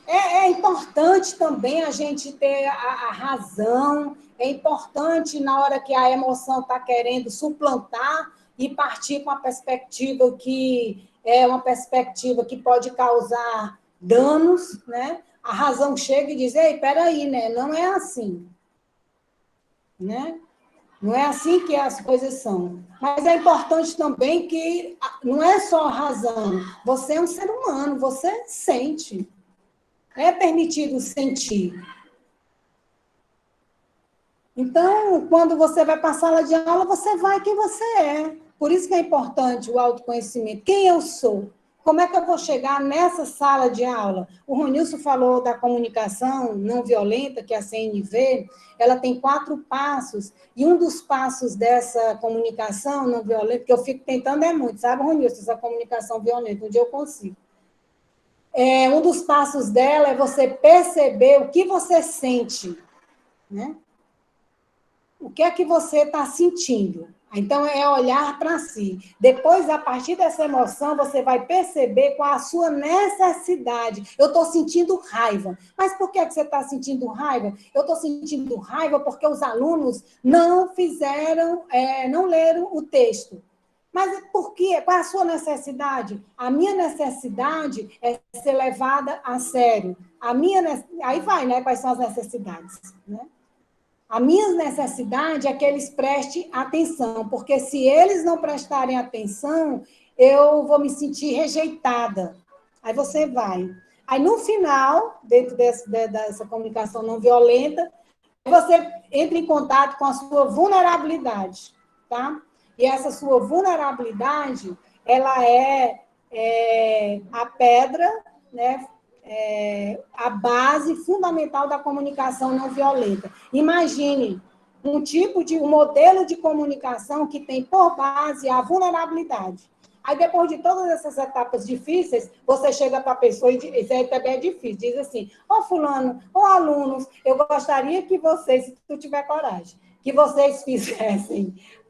É importante também a gente ter a razão, é importante na hora que a emoção está querendo suplantar e partir com a perspectiva que é uma perspectiva que pode causar danos, né? A razão chega e diz, ei, peraí, né? Não é assim, né? Não é assim que as coisas são. Mas é importante também que não é só a razão. Você é um ser humano, você sente. É permitido sentir. Então, quando você vai para a sala de aula, você vai quem você é. Por isso que é importante o autoconhecimento. Quem eu sou? Como é que eu vou chegar nessa sala de aula? O Ronilson falou da comunicação não violenta, que é a CNV, ela tem 4 passos, e um dos passos dessa comunicação não violenta, que eu fico tentando muito, sabe, Ronilson, essa comunicação violenta, um dia eu consigo. Um dos passos dela é você perceber o que você sente, né? O que é que você está sentindo? Então, é olhar para si. Depois, a partir dessa emoção, você vai perceber qual a sua necessidade. Eu estou sentindo raiva. Mas por que você está sentindo raiva? Eu estou sentindo raiva porque os alunos não fizeram, não leram o texto. Mas por quê? Qual é a sua necessidade? A minha necessidade é ser levada a sério. Aí vai, né? Quais são as necessidades, né? A minha necessidade é que eles prestem atenção, porque se eles não prestarem atenção, eu vou me sentir rejeitada. Aí você vai. Aí, no final, dentro dessa comunicação não violenta, você entra em contato com a sua vulnerabilidade, tá? E essa sua vulnerabilidade, ela é a pedra, né? A base fundamental da comunicação não violenta. Imagine um modelo de comunicação que tem por base a vulnerabilidade. Aí, depois de todas essas etapas difíceis, você chega para a pessoa e diz, isso aí também é difícil, diz assim, fulano, alunos, eu gostaria que vocês, se tu tiver coragem, que vocês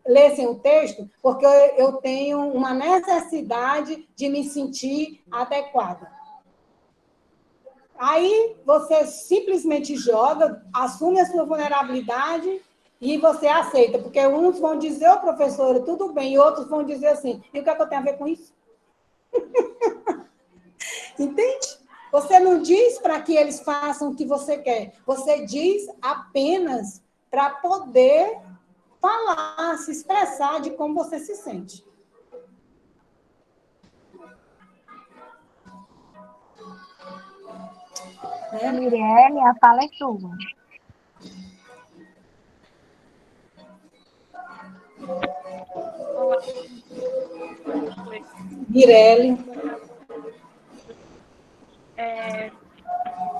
lessem o texto, porque eu tenho uma necessidade de me sentir adequada. Aí você simplesmente joga, assume a sua vulnerabilidade e você aceita, porque uns vão dizer, professora, tudo bem, e outros vão dizer assim, e o que é que eu tenho a ver com isso? Entende? Você não diz para que eles façam o que você quer, você diz apenas para poder falar, se expressar de como você se sente. Mirelle, a fala é sua. Olá. Mirelle.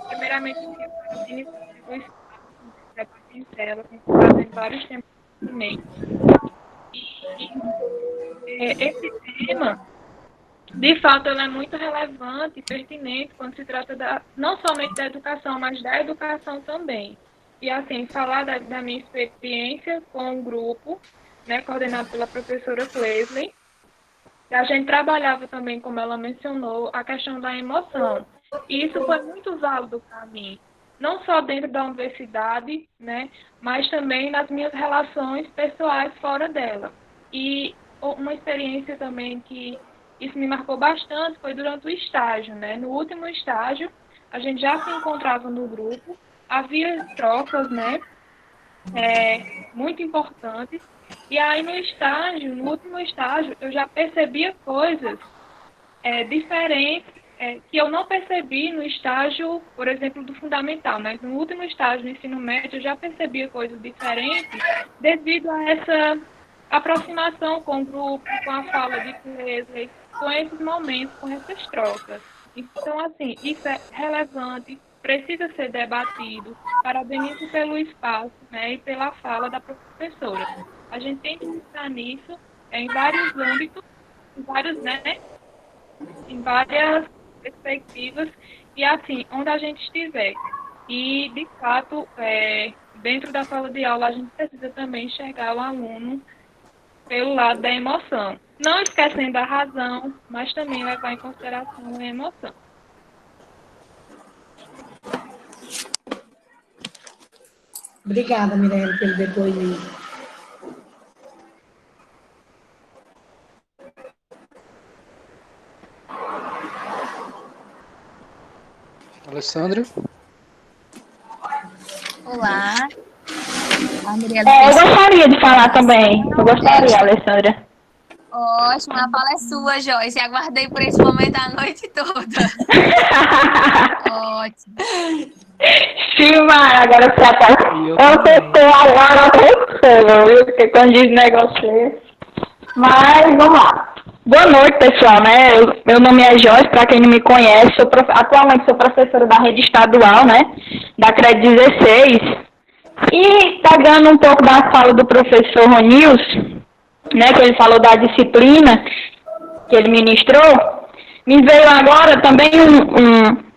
Primeiramente, eu queria parabenizar o espaço de tela, fazendo vários temas também. Esse tema, de fato, ele é muito relevante e pertinente quando se trata não somente da educação, mas da educação também. E, assim, falar da minha experiência com o grupo, né, coordenado pela professora Clesley, a gente trabalhava também, como ela mencionou, a questão da emoção. E isso foi muito válido para mim, não só dentro da universidade, né, mas também nas minhas relações pessoais fora dela. E uma experiência também que isso me marcou bastante foi durante o estágio, né? No último estágio, a gente já se encontrava no grupo, havia trocas, né, muito importantes. E aí no último estágio, eu já percebia coisas diferentes que eu não percebi no estágio, por exemplo, do fundamental, mas no último estágio do ensino médio eu já percebia coisas diferentes devido a essa aproximação com o grupo, com a fala de Wesley, com esses momentos, com essas trocas. Então, assim, isso é relevante, precisa ser debatido. Parabenizo pelo espaço, né, e pela fala da professora. A gente tem que pensar nisso em vários âmbitos, em vários, né, em várias perspectivas, e assim, onde a gente estiver. E, de fato, dentro da sala de aula, a gente precisa também enxergar o aluno pelo lado da emoção. Não esquecendo a razão, mas também levar em consideração a emoção. Obrigada, Mirelle, pelo depoimento. Alessandra? Olá. A Mirelle Eu gostaria de falar também. Eu gostaria, Alessandra. Ótimo, a fala é sua, Joyce. Aguardei por esse momento a noite toda. Ótimo. Sim, mas agora você tá... Eu tô agora pensando, viu? Porque quando diz negócio é esse. Mas, vamos lá. Boa noite, pessoal, né? Meu nome é Joyce, para quem não me conhece, atualmente sou professora da rede estadual, né? Da CRED 16. E, pegando um pouco da fala do professor Ronils, né, que ele falou da disciplina que ele ministrou, me veio agora também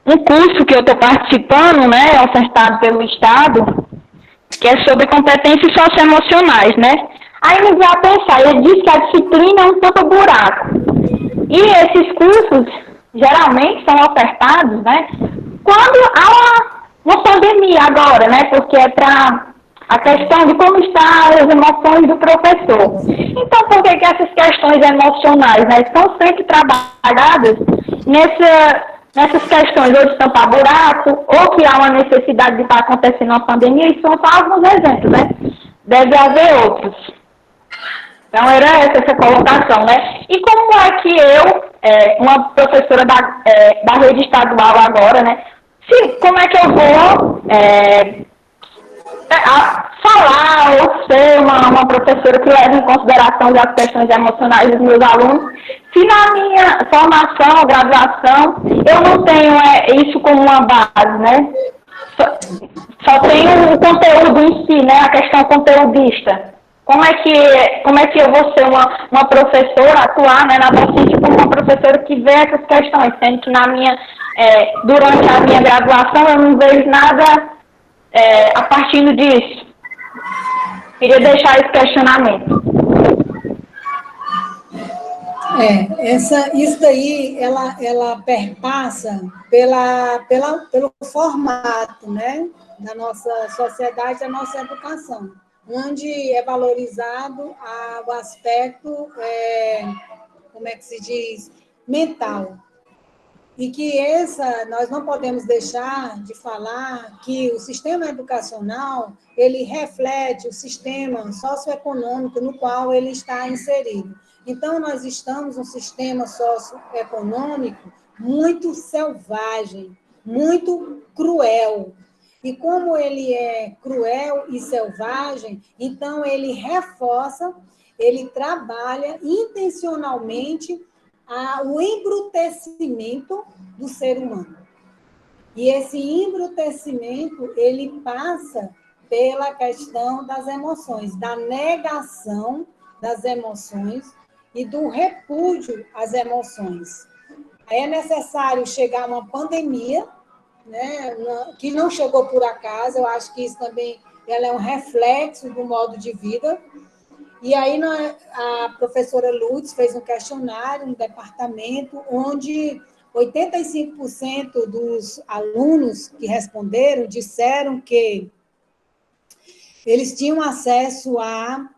um curso que eu estou participando, né, ofertado pelo Estado, que é sobre competências socioemocionais, né? Aí me veio a pensar, ele disse que a disciplina é um tampa-buraco. E esses cursos, geralmente, são ofertados, né, quando há uma pandemia agora, né, porque é para a questão de como estão as emoções do professor. Então, por que essas questões emocionais, né, estão sempre trabalhadas nessas questões, ou de tampar buraco, ou que há uma necessidade de estar acontecendo uma pandemia, e são só alguns exemplos, né? Deve haver outros. Então, era essa colocação, né? E como é que eu, uma professora da rede estadual agora, né, como é que eu vou falar ou ser uma professora que leva em consideração as questões emocionais dos meus alunos, se na minha formação, graduação, eu não tenho isso como uma base, né? Só tenho o conteúdo em si, né? A questão conteudista. Como é que eu vou ser uma professora, atuar, né, na docência como uma professora que vê essas questões, sendo que durante a minha graduação eu não vejo nada a partir disso. Queria deixar esse questionamento. Isso daí, ela perpassa pelo formato, né, da nossa sociedade, da nossa educação, onde é valorizado o aspecto, como é que se diz, mental. E que nós não podemos deixar de falar que o sistema educacional, ele reflete o sistema socioeconômico no qual ele está inserido. Então, nós estamos num sistema socioeconômico muito selvagem, muito cruel. E como ele é cruel e selvagem, então ele reforça, ele trabalha intencionalmente o embrutecimento do ser humano. E esse embrutecimento, ele passa pela questão das emoções, da negação das emoções e do repúdio às emoções. É necessário chegar a uma pandemia, né, que não chegou por acaso, eu acho que isso também ela é um reflexo do modo de vida. E aí a professora Lutz fez um questionário no departamento, onde 85% dos alunos que responderam disseram que eles tinham acesso à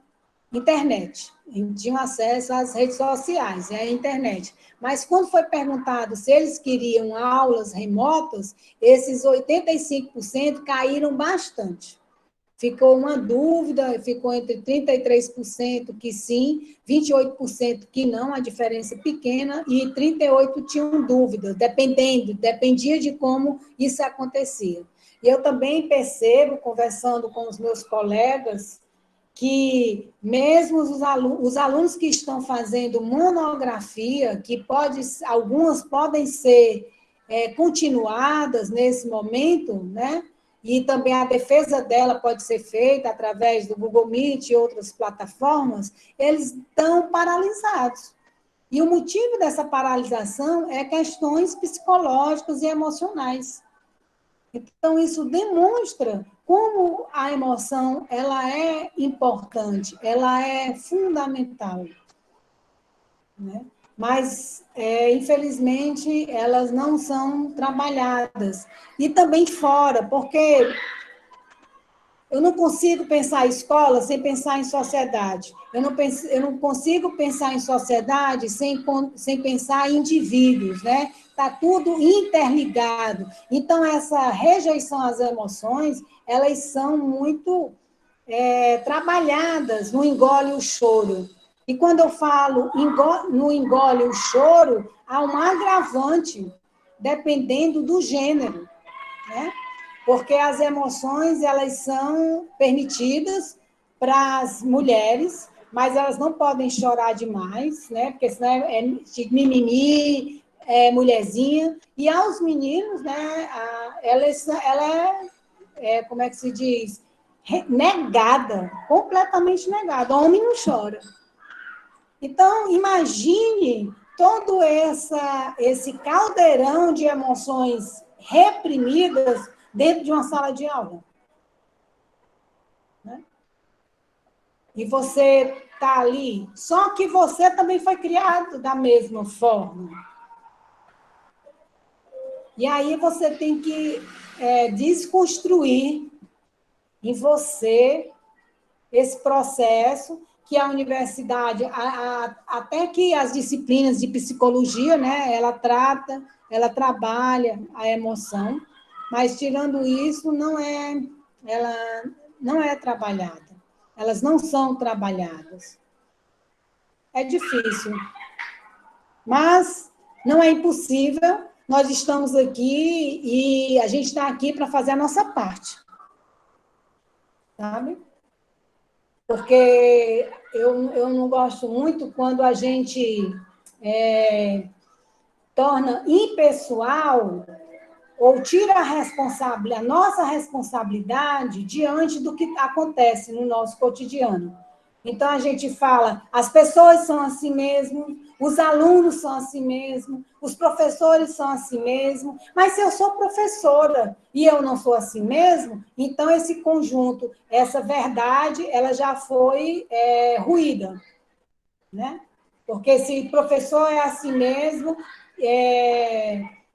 internet, tinham acesso às redes sociais, à internet. Mas quando foi perguntado se eles queriam aulas remotas, esses 85% caíram bastante. ficou uma dúvida, ficou entre 33% que sim, 28% que não, a diferença é pequena, e 38% tinham dúvida, dependia de como isso acontecia. E eu também percebo, conversando com os meus colegas, que mesmo os alunos que estão fazendo monografia, algumas podem ser continuadas nesse momento, né? E também a defesa dela pode ser feita através do Google Meet e outras plataformas, eles estão paralisados. E o motivo dessa paralisação é questões psicológicas e emocionais. Então, isso demonstra como a emoção ela é importante, ela é fundamental. Né? Mas, infelizmente, elas não são trabalhadas. E também fora, porque eu não consigo pensar em escola sem pensar em sociedade. Eu não consigo pensar em sociedade sem pensar em indivíduos, né? Está tudo interligado. Então, essa rejeição às emoções, elas são muito trabalhadas no engole o choro. E quando eu falo no engole o choro, há um agravante, dependendo do gênero, né? Porque as emoções, elas são permitidas para as mulheres, mas elas não podem chorar demais, né? Porque senão é mimimi, é mulherzinha. E aos meninos, né? Ela é, como é que se diz? Negada, completamente negada. O homem não chora. Então, imagine todo esse caldeirão de emoções reprimidas dentro de uma sala de aula. Né? E você está ali, só que você também foi criado da mesma forma. E aí você tem que desconstruir em você esse processo que a universidade, até que as disciplinas de psicologia, né, ela trabalha a emoção, mas tirando isso, ela não é trabalhada. Elas não são trabalhadas. É difícil. Mas não é impossível. Nós estamos aqui e a gente está aqui para fazer a nossa parte. Sabe? Porque eu não gosto muito quando a gente torna impessoal ou tira a nossa responsabilidade diante do que acontece no nosso cotidiano. Então, a gente fala, as pessoas são assim mesmo, os alunos são assim mesmo, os professores são assim mesmo, mas se eu sou professora e eu não sou assim mesmo, então esse conjunto, essa verdade, ela já foi ruída, né? Porque se professor é assim mesmo,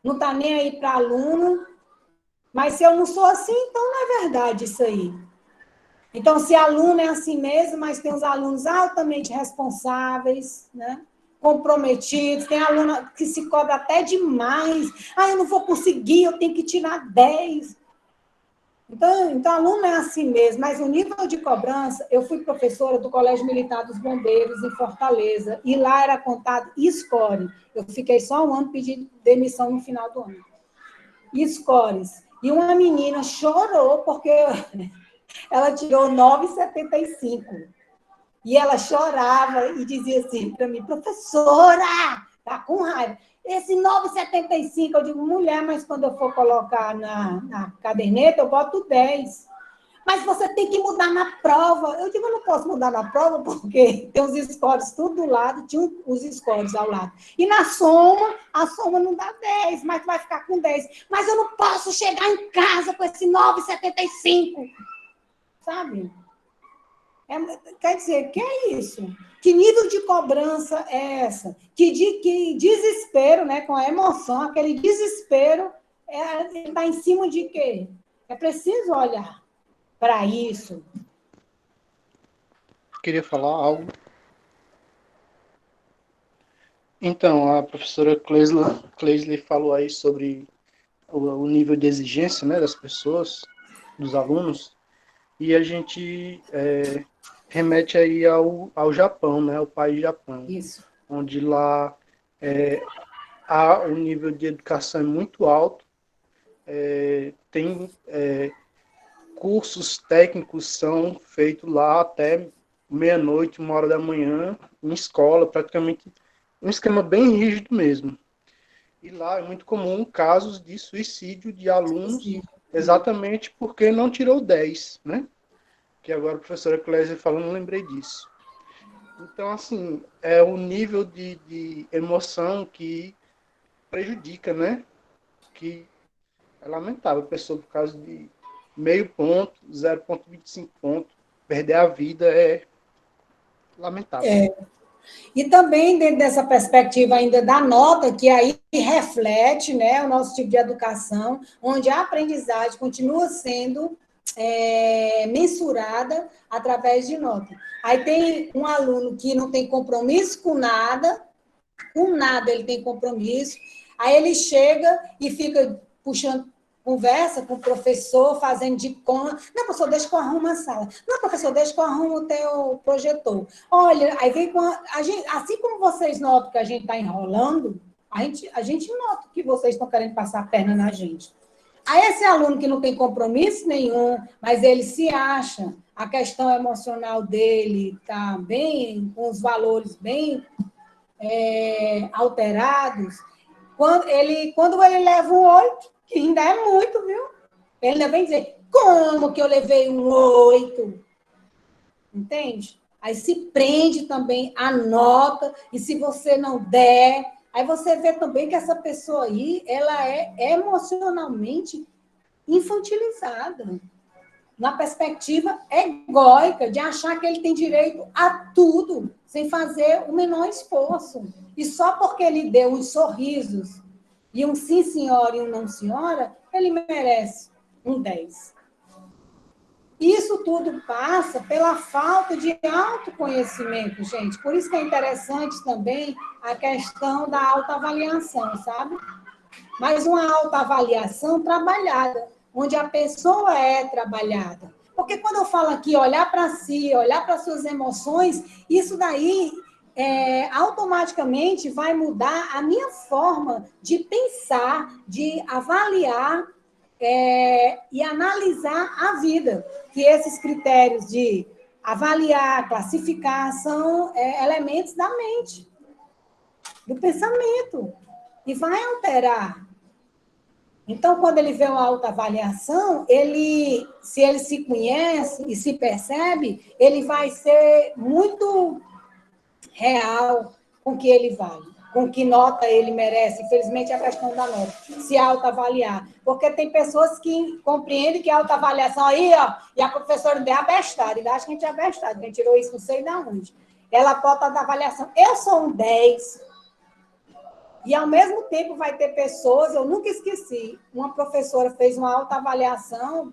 não está nem aí para aluno, mas se eu não sou assim, então não é verdade isso aí. Então, se aluno é assim mesmo, mas tem os alunos altamente responsáveis, né? Comprometidos, tem aluno que se cobra até demais. Eu não vou conseguir, eu tenho que tirar 10. Então, aluno é assim mesmo, mas o nível de cobrança, eu fui professora do Colégio Militar dos Bombeiros, em Fortaleza, e lá era contado score. Eu fiquei só um ano pedindo demissão no final do ano. Scores. E uma menina chorou porque ela tirou 9,75. E ela chorava e dizia assim para mim, professora, tá com raiva. Esse 9,75, eu digo, mulher, mas quando eu for colocar na caderneta, eu boto 10. Mas você tem que mudar na prova. Eu digo, eu não posso mudar na prova, porque tem os scores tudo do lado, tinha os scores ao lado. E na soma, a soma não dá 10, mas vai ficar com 10. Mas eu não posso chegar em casa com esse 9,75. Sabe? Quer dizer, que é isso? Que nível de cobrança é essa? Que desespero, né? Com a emoção, aquele desespero, ele está em cima de quê? É preciso olhar para isso. Queria falar algo. Então, a professora Cleisley falou aí sobre o nível de exigência, né, das pessoas, dos alunos. e a gente remete aí ao Japão, né, ao país Japão, Isso. onde lá o nível de educação é muito alto, tem cursos técnicos são feitos lá até meia-noite, 1 hora da manhã, em escola, praticamente um esquema bem rígido mesmo. E lá é muito comum casos de suicídio de alunos, exatamente porque não tirou 10, né? Que agora a professora Clésia falando, não lembrei disso. Então, assim, é o nível de emoção que prejudica, né? Que é lamentável. A pessoa, por causa de meio ponto, 0,25 ponto, perder a vida é lamentável. E também, dentro dessa perspectiva ainda da nota, que aí reflete, né, o nosso tipo de educação, onde a aprendizagem continua sendo mensurada através de nota. Aí tem um aluno que não tem compromisso com nada ele tem compromisso, aí ele chega e fica puxando conversa com o professor, fazendo de conta. Não, professor, deixa que eu arrumo a sala. Não, professor, deixa que eu arrumo o teu projetor. Olha, aí vem com a gente, assim como vocês notam que a gente está enrolando, a gente nota que vocês estão querendo passar a perna na gente. Aí esse aluno que não tem compromisso nenhum, mas ele se acha, a questão emocional dele está bem, com os valores bem alterados, quando ele leva um 8, que ainda é muito, viu? Ele ainda vem dizer, como que eu levei um 8? Entende? Aí se prende também a nota, e se você não der, aí você vê também que essa pessoa aí, ela é emocionalmente infantilizada, na perspectiva egóica, de achar que ele tem direito a tudo, sem fazer o menor esforço. E só porque ele deu uns sorrisos, e um sim, senhora, e um não, senhora, ele merece um 10. Isso tudo passa pela falta de autoconhecimento, gente. Por isso que é interessante também a questão da autoavaliação, sabe? Mas uma autoavaliação trabalhada, onde a pessoa é trabalhada. Porque quando eu falo aqui, olhar para si, olhar para suas emoções, isso daí automaticamente vai mudar a minha forma de pensar, de avaliar e analisar a vida. Que esses critérios de avaliar, classificar, são elementos da mente, do pensamento, e vai alterar. Então, quando ele vê uma autoavaliação, se ele se conhece e se percebe, ele vai ser muito real com o que ele vale, com que nota ele merece. Infelizmente, é a questão da nota, se autoavaliar. Porque tem pessoas que compreendem que a autoavaliação aí, ó, e a professora ainda é abestada, ainda acha que a gente é abestada, quem tirou isso não sei de onde. Ela bota a avaliação, eu sou um 10. E, ao mesmo tempo, vai ter pessoas, eu nunca esqueci, uma professora fez uma autoavaliação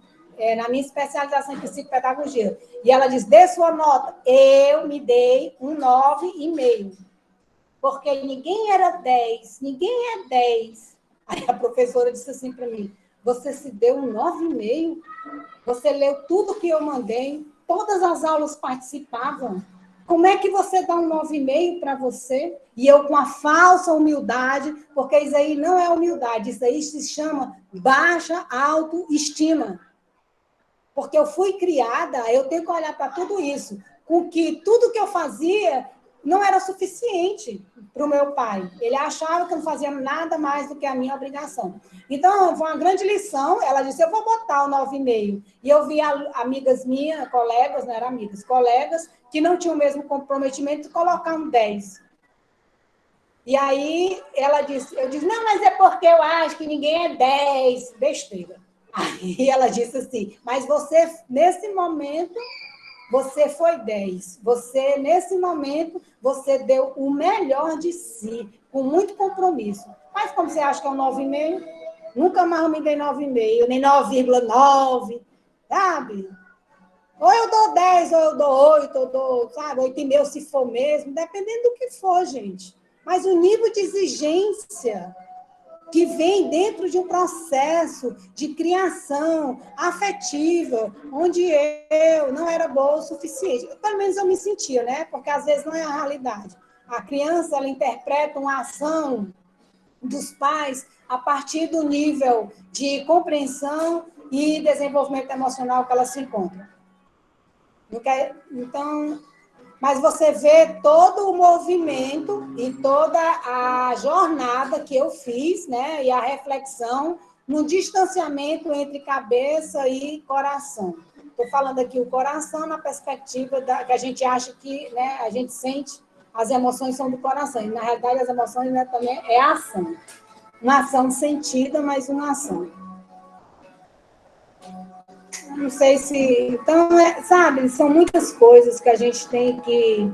na minha especialização em psicopedagogia, e ela diz, dê sua nota. Eu me dei um 9,5, porque ninguém era 10, ninguém é 10. Aí a professora disse assim para mim, você se deu um 9,5? Você leu tudo que eu mandei, todas as aulas participavam. Como é que você dá um 9,5 para você? E eu com a falsa humildade, porque isso aí não é humildade, isso aí se chama baixa autoestima. Porque eu fui criada, eu tenho que olhar para tudo isso, com que tudo que eu fazia não era suficiente para o meu pai. Ele achava que eu não fazia nada mais do que a minha obrigação. Então, foi uma grande lição. Ela disse, eu vou botar o 9,5. E eu vi amigas minhas, colegas, não eram amigas, colegas, que não tinham o mesmo comprometimento de colocar um 10. E aí, eu disse, não, mas é porque eu acho que ninguém é 10. Besteira. Aí ela disse assim, mas você, nesse momento, você foi 10. Você, nesse momento, você deu o melhor de si, com muito compromisso. Mas como você acha que é um 9,5? Nunca mais eu me dei 9,5, nem 9,9, sabe? Ou eu dou 10, ou eu dou 8, ou eu dou, sabe, 8,5 se for mesmo, dependendo do que for, gente. Mas o nível de exigência que vem dentro de um processo de criação afetiva, onde eu não era boa o suficiente. Pelo menos eu me sentia, né? Porque às vezes não é a realidade. A criança, ela interpreta uma ação dos pais a partir do nível de compreensão e desenvolvimento emocional que ela se encontra. Então, mas você vê todo o movimento e toda a jornada que eu fiz, né, e a reflexão no distanciamento entre cabeça e coração. Estou falando aqui o coração na perspectiva que a gente acha que, né, a gente sente, as emoções são do coração, e na realidade as emoções, né, também é ação. Uma ação sentida, mas uma ação. Não sei se... Então, sabe, são muitas coisas que a gente tem que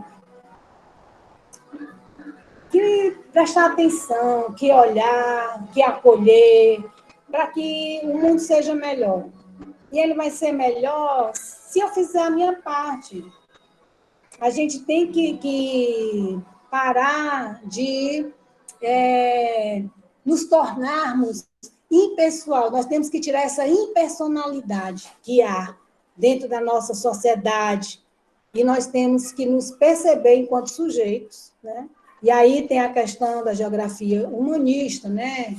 prestar atenção, que olhar, que acolher, para que o mundo seja melhor. E ele vai ser melhor se eu fizer a minha parte. A gente tem que parar de nos tornarmos impessoal. Nós temos que tirar essa impersonalidade que há dentro da nossa sociedade. E nós temos que nos perceber enquanto sujeitos, né? E aí tem a questão da geografia humanista, né?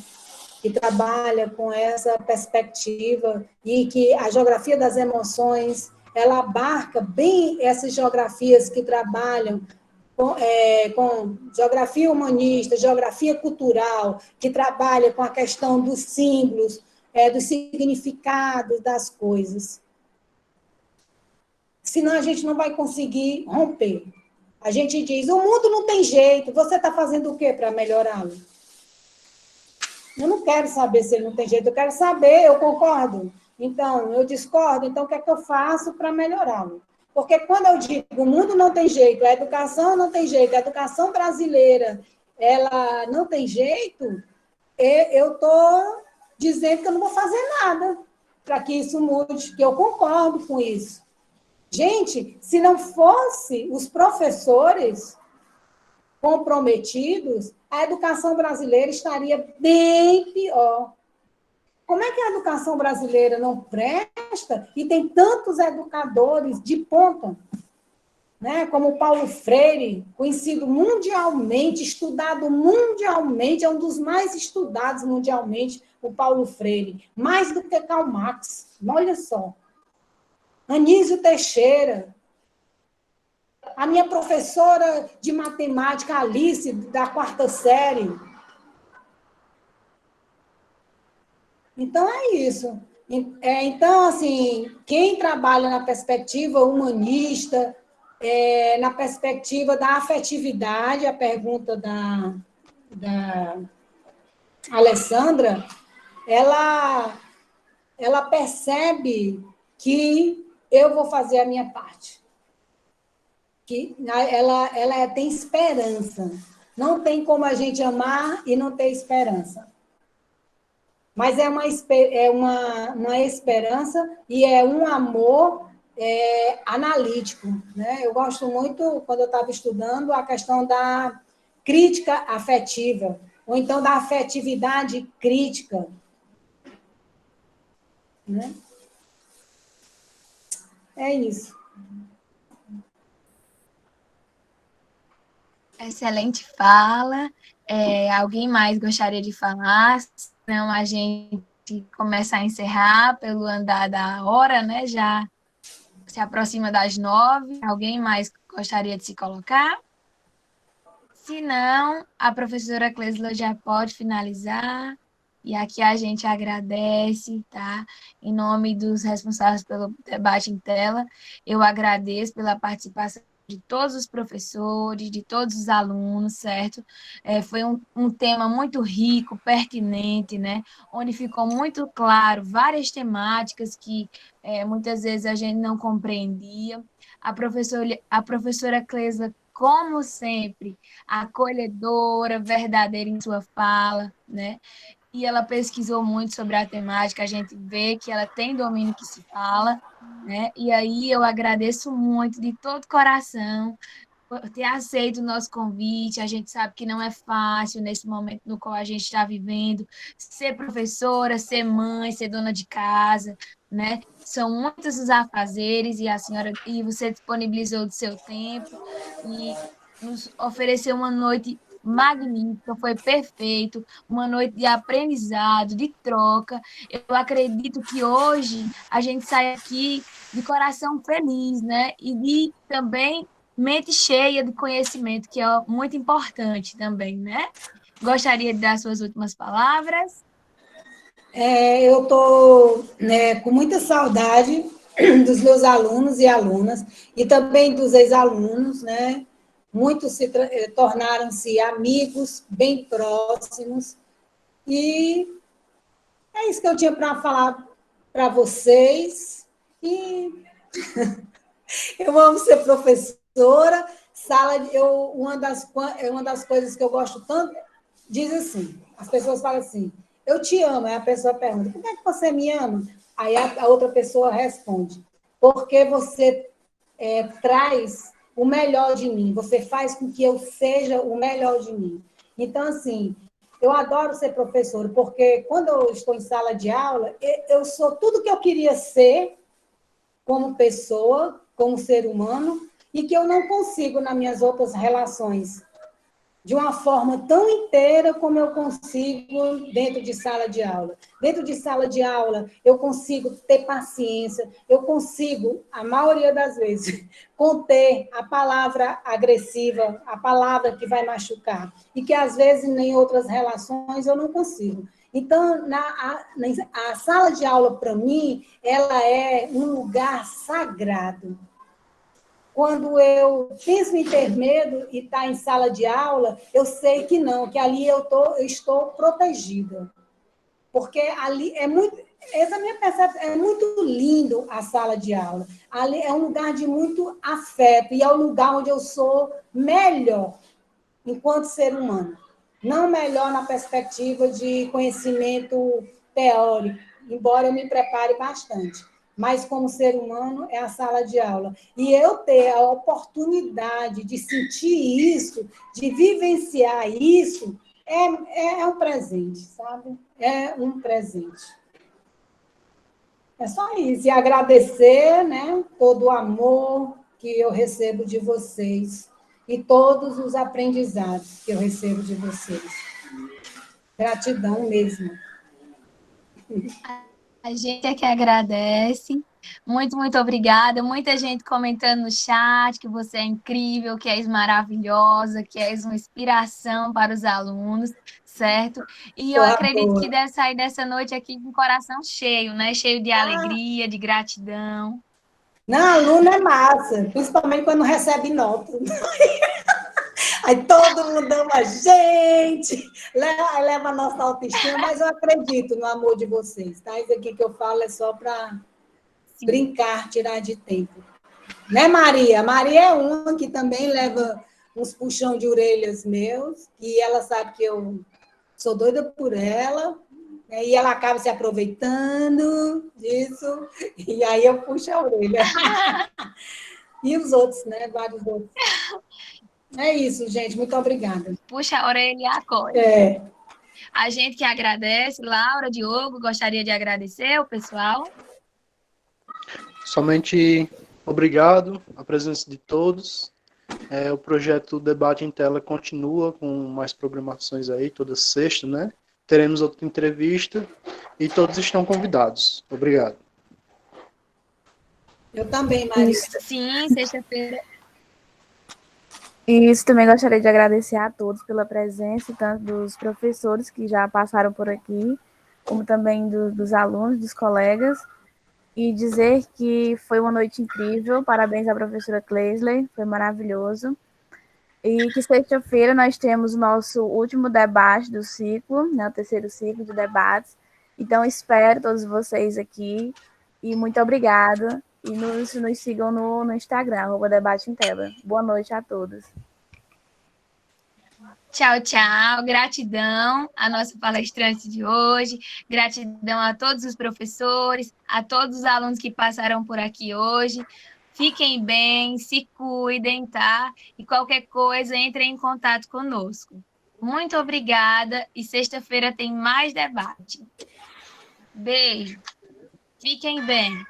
Que trabalha com essa perspectiva e que a geografia das emoções, ela abarca bem essas geografias que trabalham com geografia humanista, geografia cultural, que trabalha com a questão dos símbolos, dos significados das coisas. Senão a gente não vai conseguir romper. A gente diz, o mundo não tem jeito, você está fazendo o quê para melhorá-lo? Eu não quero saber se ele não tem jeito, eu quero saber, eu concordo. Então, eu discordo, então o que é que eu faço para melhorá-lo? Porque quando eu digo o mundo não tem jeito, a educação não tem jeito, a educação brasileira ela não tem jeito, eu estou dizendo que eu não vou fazer nada para que isso mude, que eu concordo com isso. Gente, se não fosse os professores comprometidos, a educação brasileira estaria bem pior. Como é que a educação brasileira não presta e tem tantos educadores de ponta, né? Como Paulo Freire, conhecido mundialmente, estudado mundialmente, é um dos mais estudados mundialmente, o Paulo Freire, mais do que Karl Marx, olha só. Anísio Teixeira, a minha professora de matemática, Alice, da 4ª série. Então, é isso. Então, assim, quem trabalha na perspectiva humanista, na perspectiva da afetividade, a pergunta da Alessandra, ela percebe que eu vou fazer a minha parte. Que ela tem esperança. Não tem como a gente amar e não ter esperança. Mas é uma esperança e é um amor analítico, né? Eu gosto muito, quando eu estava estudando, a questão da crítica afetiva, ou então da afetividade crítica, né? É isso. Excelente fala. Alguém mais gostaria de falar? Senão a gente começa a encerrar pelo andar da hora, né? Já se aproxima das 9. Alguém mais gostaria de se colocar? Se não, a professora Clesla já pode finalizar. E aqui a gente agradece, tá? Em nome dos responsáveis pelo debate em tela, eu agradeço pela participação de todos os professores, de todos os alunos, certo? Foi um tema muito rico, pertinente, né? Onde ficou muito claro várias temáticas que muitas vezes a gente não compreendia. A professora Clesla, como sempre, acolhedora, verdadeira em sua fala, né? E ela pesquisou muito sobre a temática, a gente vê que ela tem domínio que se fala, né? E aí eu agradeço muito, de todo coração, por ter aceito o nosso convite. A gente sabe que não é fácil nesse momento no qual a gente está vivendo, ser professora, ser mãe, ser dona de casa, né? São muitos os afazeres e você disponibilizou do seu tempo e nos ofereceu uma noite magnífica, foi perfeito, uma noite de aprendizado, de troca. Eu acredito que hoje a gente sai aqui de coração feliz, né? E de também mente cheia de conhecimento, que é muito importante também, né? Gostaria de dar suas últimas palavras. Eu estou, né, com muita saudade dos meus alunos e alunas, e também dos ex-alunos, né? Muitos tornaram-se amigos bem próximos, e é isso que eu tinha para falar para vocês. E eu amo ser professora. Uma das coisas que eu gosto tanto, diz assim, as pessoas falam assim, eu te amo, aí a pessoa pergunta, por que é que você me ama? Aí a outra pessoa responde, porque você traz o melhor de mim, você faz com que eu seja o melhor de mim. Então, assim, eu adoro ser professora, porque quando eu estou em sala de aula, eu sou tudo que eu queria ser como pessoa, como ser humano, e que eu não consigo nas minhas outras relações de uma forma tão inteira como eu consigo dentro de sala de aula. Dentro de sala de aula, eu consigo ter paciência, eu consigo, a maioria das vezes, conter a palavra agressiva, a palavra que vai machucar, e que, às vezes, em outras relações, eu não consigo. Então, a sala de aula, para mim, ela é um lugar sagrado. Quando eu penso em ter medo e estar em sala de aula, eu sei que não, que ali eu estou protegida. Porque ali é muito. Essa é a minha percepção. É muito lindo a sala de aula. Ali é um lugar de muito afeto e é o lugar onde eu sou melhor enquanto ser humano. Não melhor na perspectiva de conhecimento teórico, embora eu me prepare bastante. Mas, como ser humano, é a sala de aula. E eu ter a oportunidade de sentir isso, de vivenciar isso, é um presente, sabe? É um presente. É só isso. E agradecer, né, todo o amor que eu recebo de vocês e todos os aprendizados que eu recebo de vocês. Gratidão mesmo. A gente é que agradece. Muito, muito obrigada. Muita gente comentando no chat que você é incrível, que és maravilhosa, que és uma inspiração para os alunos, certo? E eu acredito que deve sair dessa noite aqui com o coração cheio, né? Cheio de alegria, de gratidão. Não, aluno é massa, principalmente quando recebe nota. Aí todo mundo ama a gente, leva a nossa autoestima, mas eu acredito no amor de vocês, tá? Isso aqui que eu falo é só para brincar, tirar de tempo. Né, Maria? Maria é uma que também leva uns puxão de orelhas meus, e ela sabe que eu sou doida por ela, né? E ela acaba se aproveitando disso, e aí eu puxo a orelha. E os outros, né? Vários outros. É isso, gente. Muito obrigada. Puxa a orelha e acolhe. A gente que agradece. Laura, Diogo, gostaria de agradecer o pessoal. Somente obrigado a presença de todos. O projeto Debate em Tela continua com mais programações aí, toda sexta, né? Teremos outra entrevista e todos estão convidados. Obrigado. Eu também, Maria. Sim, sexta-feira. Isso, também gostaria de agradecer a todos pela presença, tanto dos professores que já passaram por aqui, como também dos alunos, dos colegas, e dizer que foi uma noite incrível. Parabéns à professora Cleisley, foi maravilhoso. E que sexta-feira nós temos o nosso último debate do ciclo, né, o terceiro ciclo de debates. Então, espero todos vocês aqui e muito obrigada. E nos sigam no Instagram, @debate em tela. Boa noite a todos. Tchau, tchau. Gratidão à nossa palestrante de hoje. Gratidão a todos os professores, a todos os alunos que passaram por aqui hoje. Fiquem bem, se cuidem, tá? E qualquer coisa, entrem em contato conosco. Muito obrigada e sexta-feira tem mais debate. Beijo. Fiquem bem.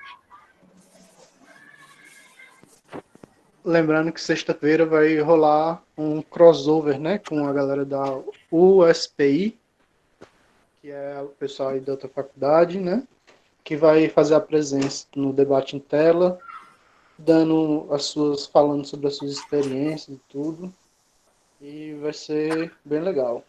Lembrando que sexta-feira vai rolar um crossover, né, com a galera da USPI, que é o pessoal aí da outra faculdade, né, que vai fazer a presença no debate em tela, falando sobre as suas experiências e tudo, e vai ser bem legal.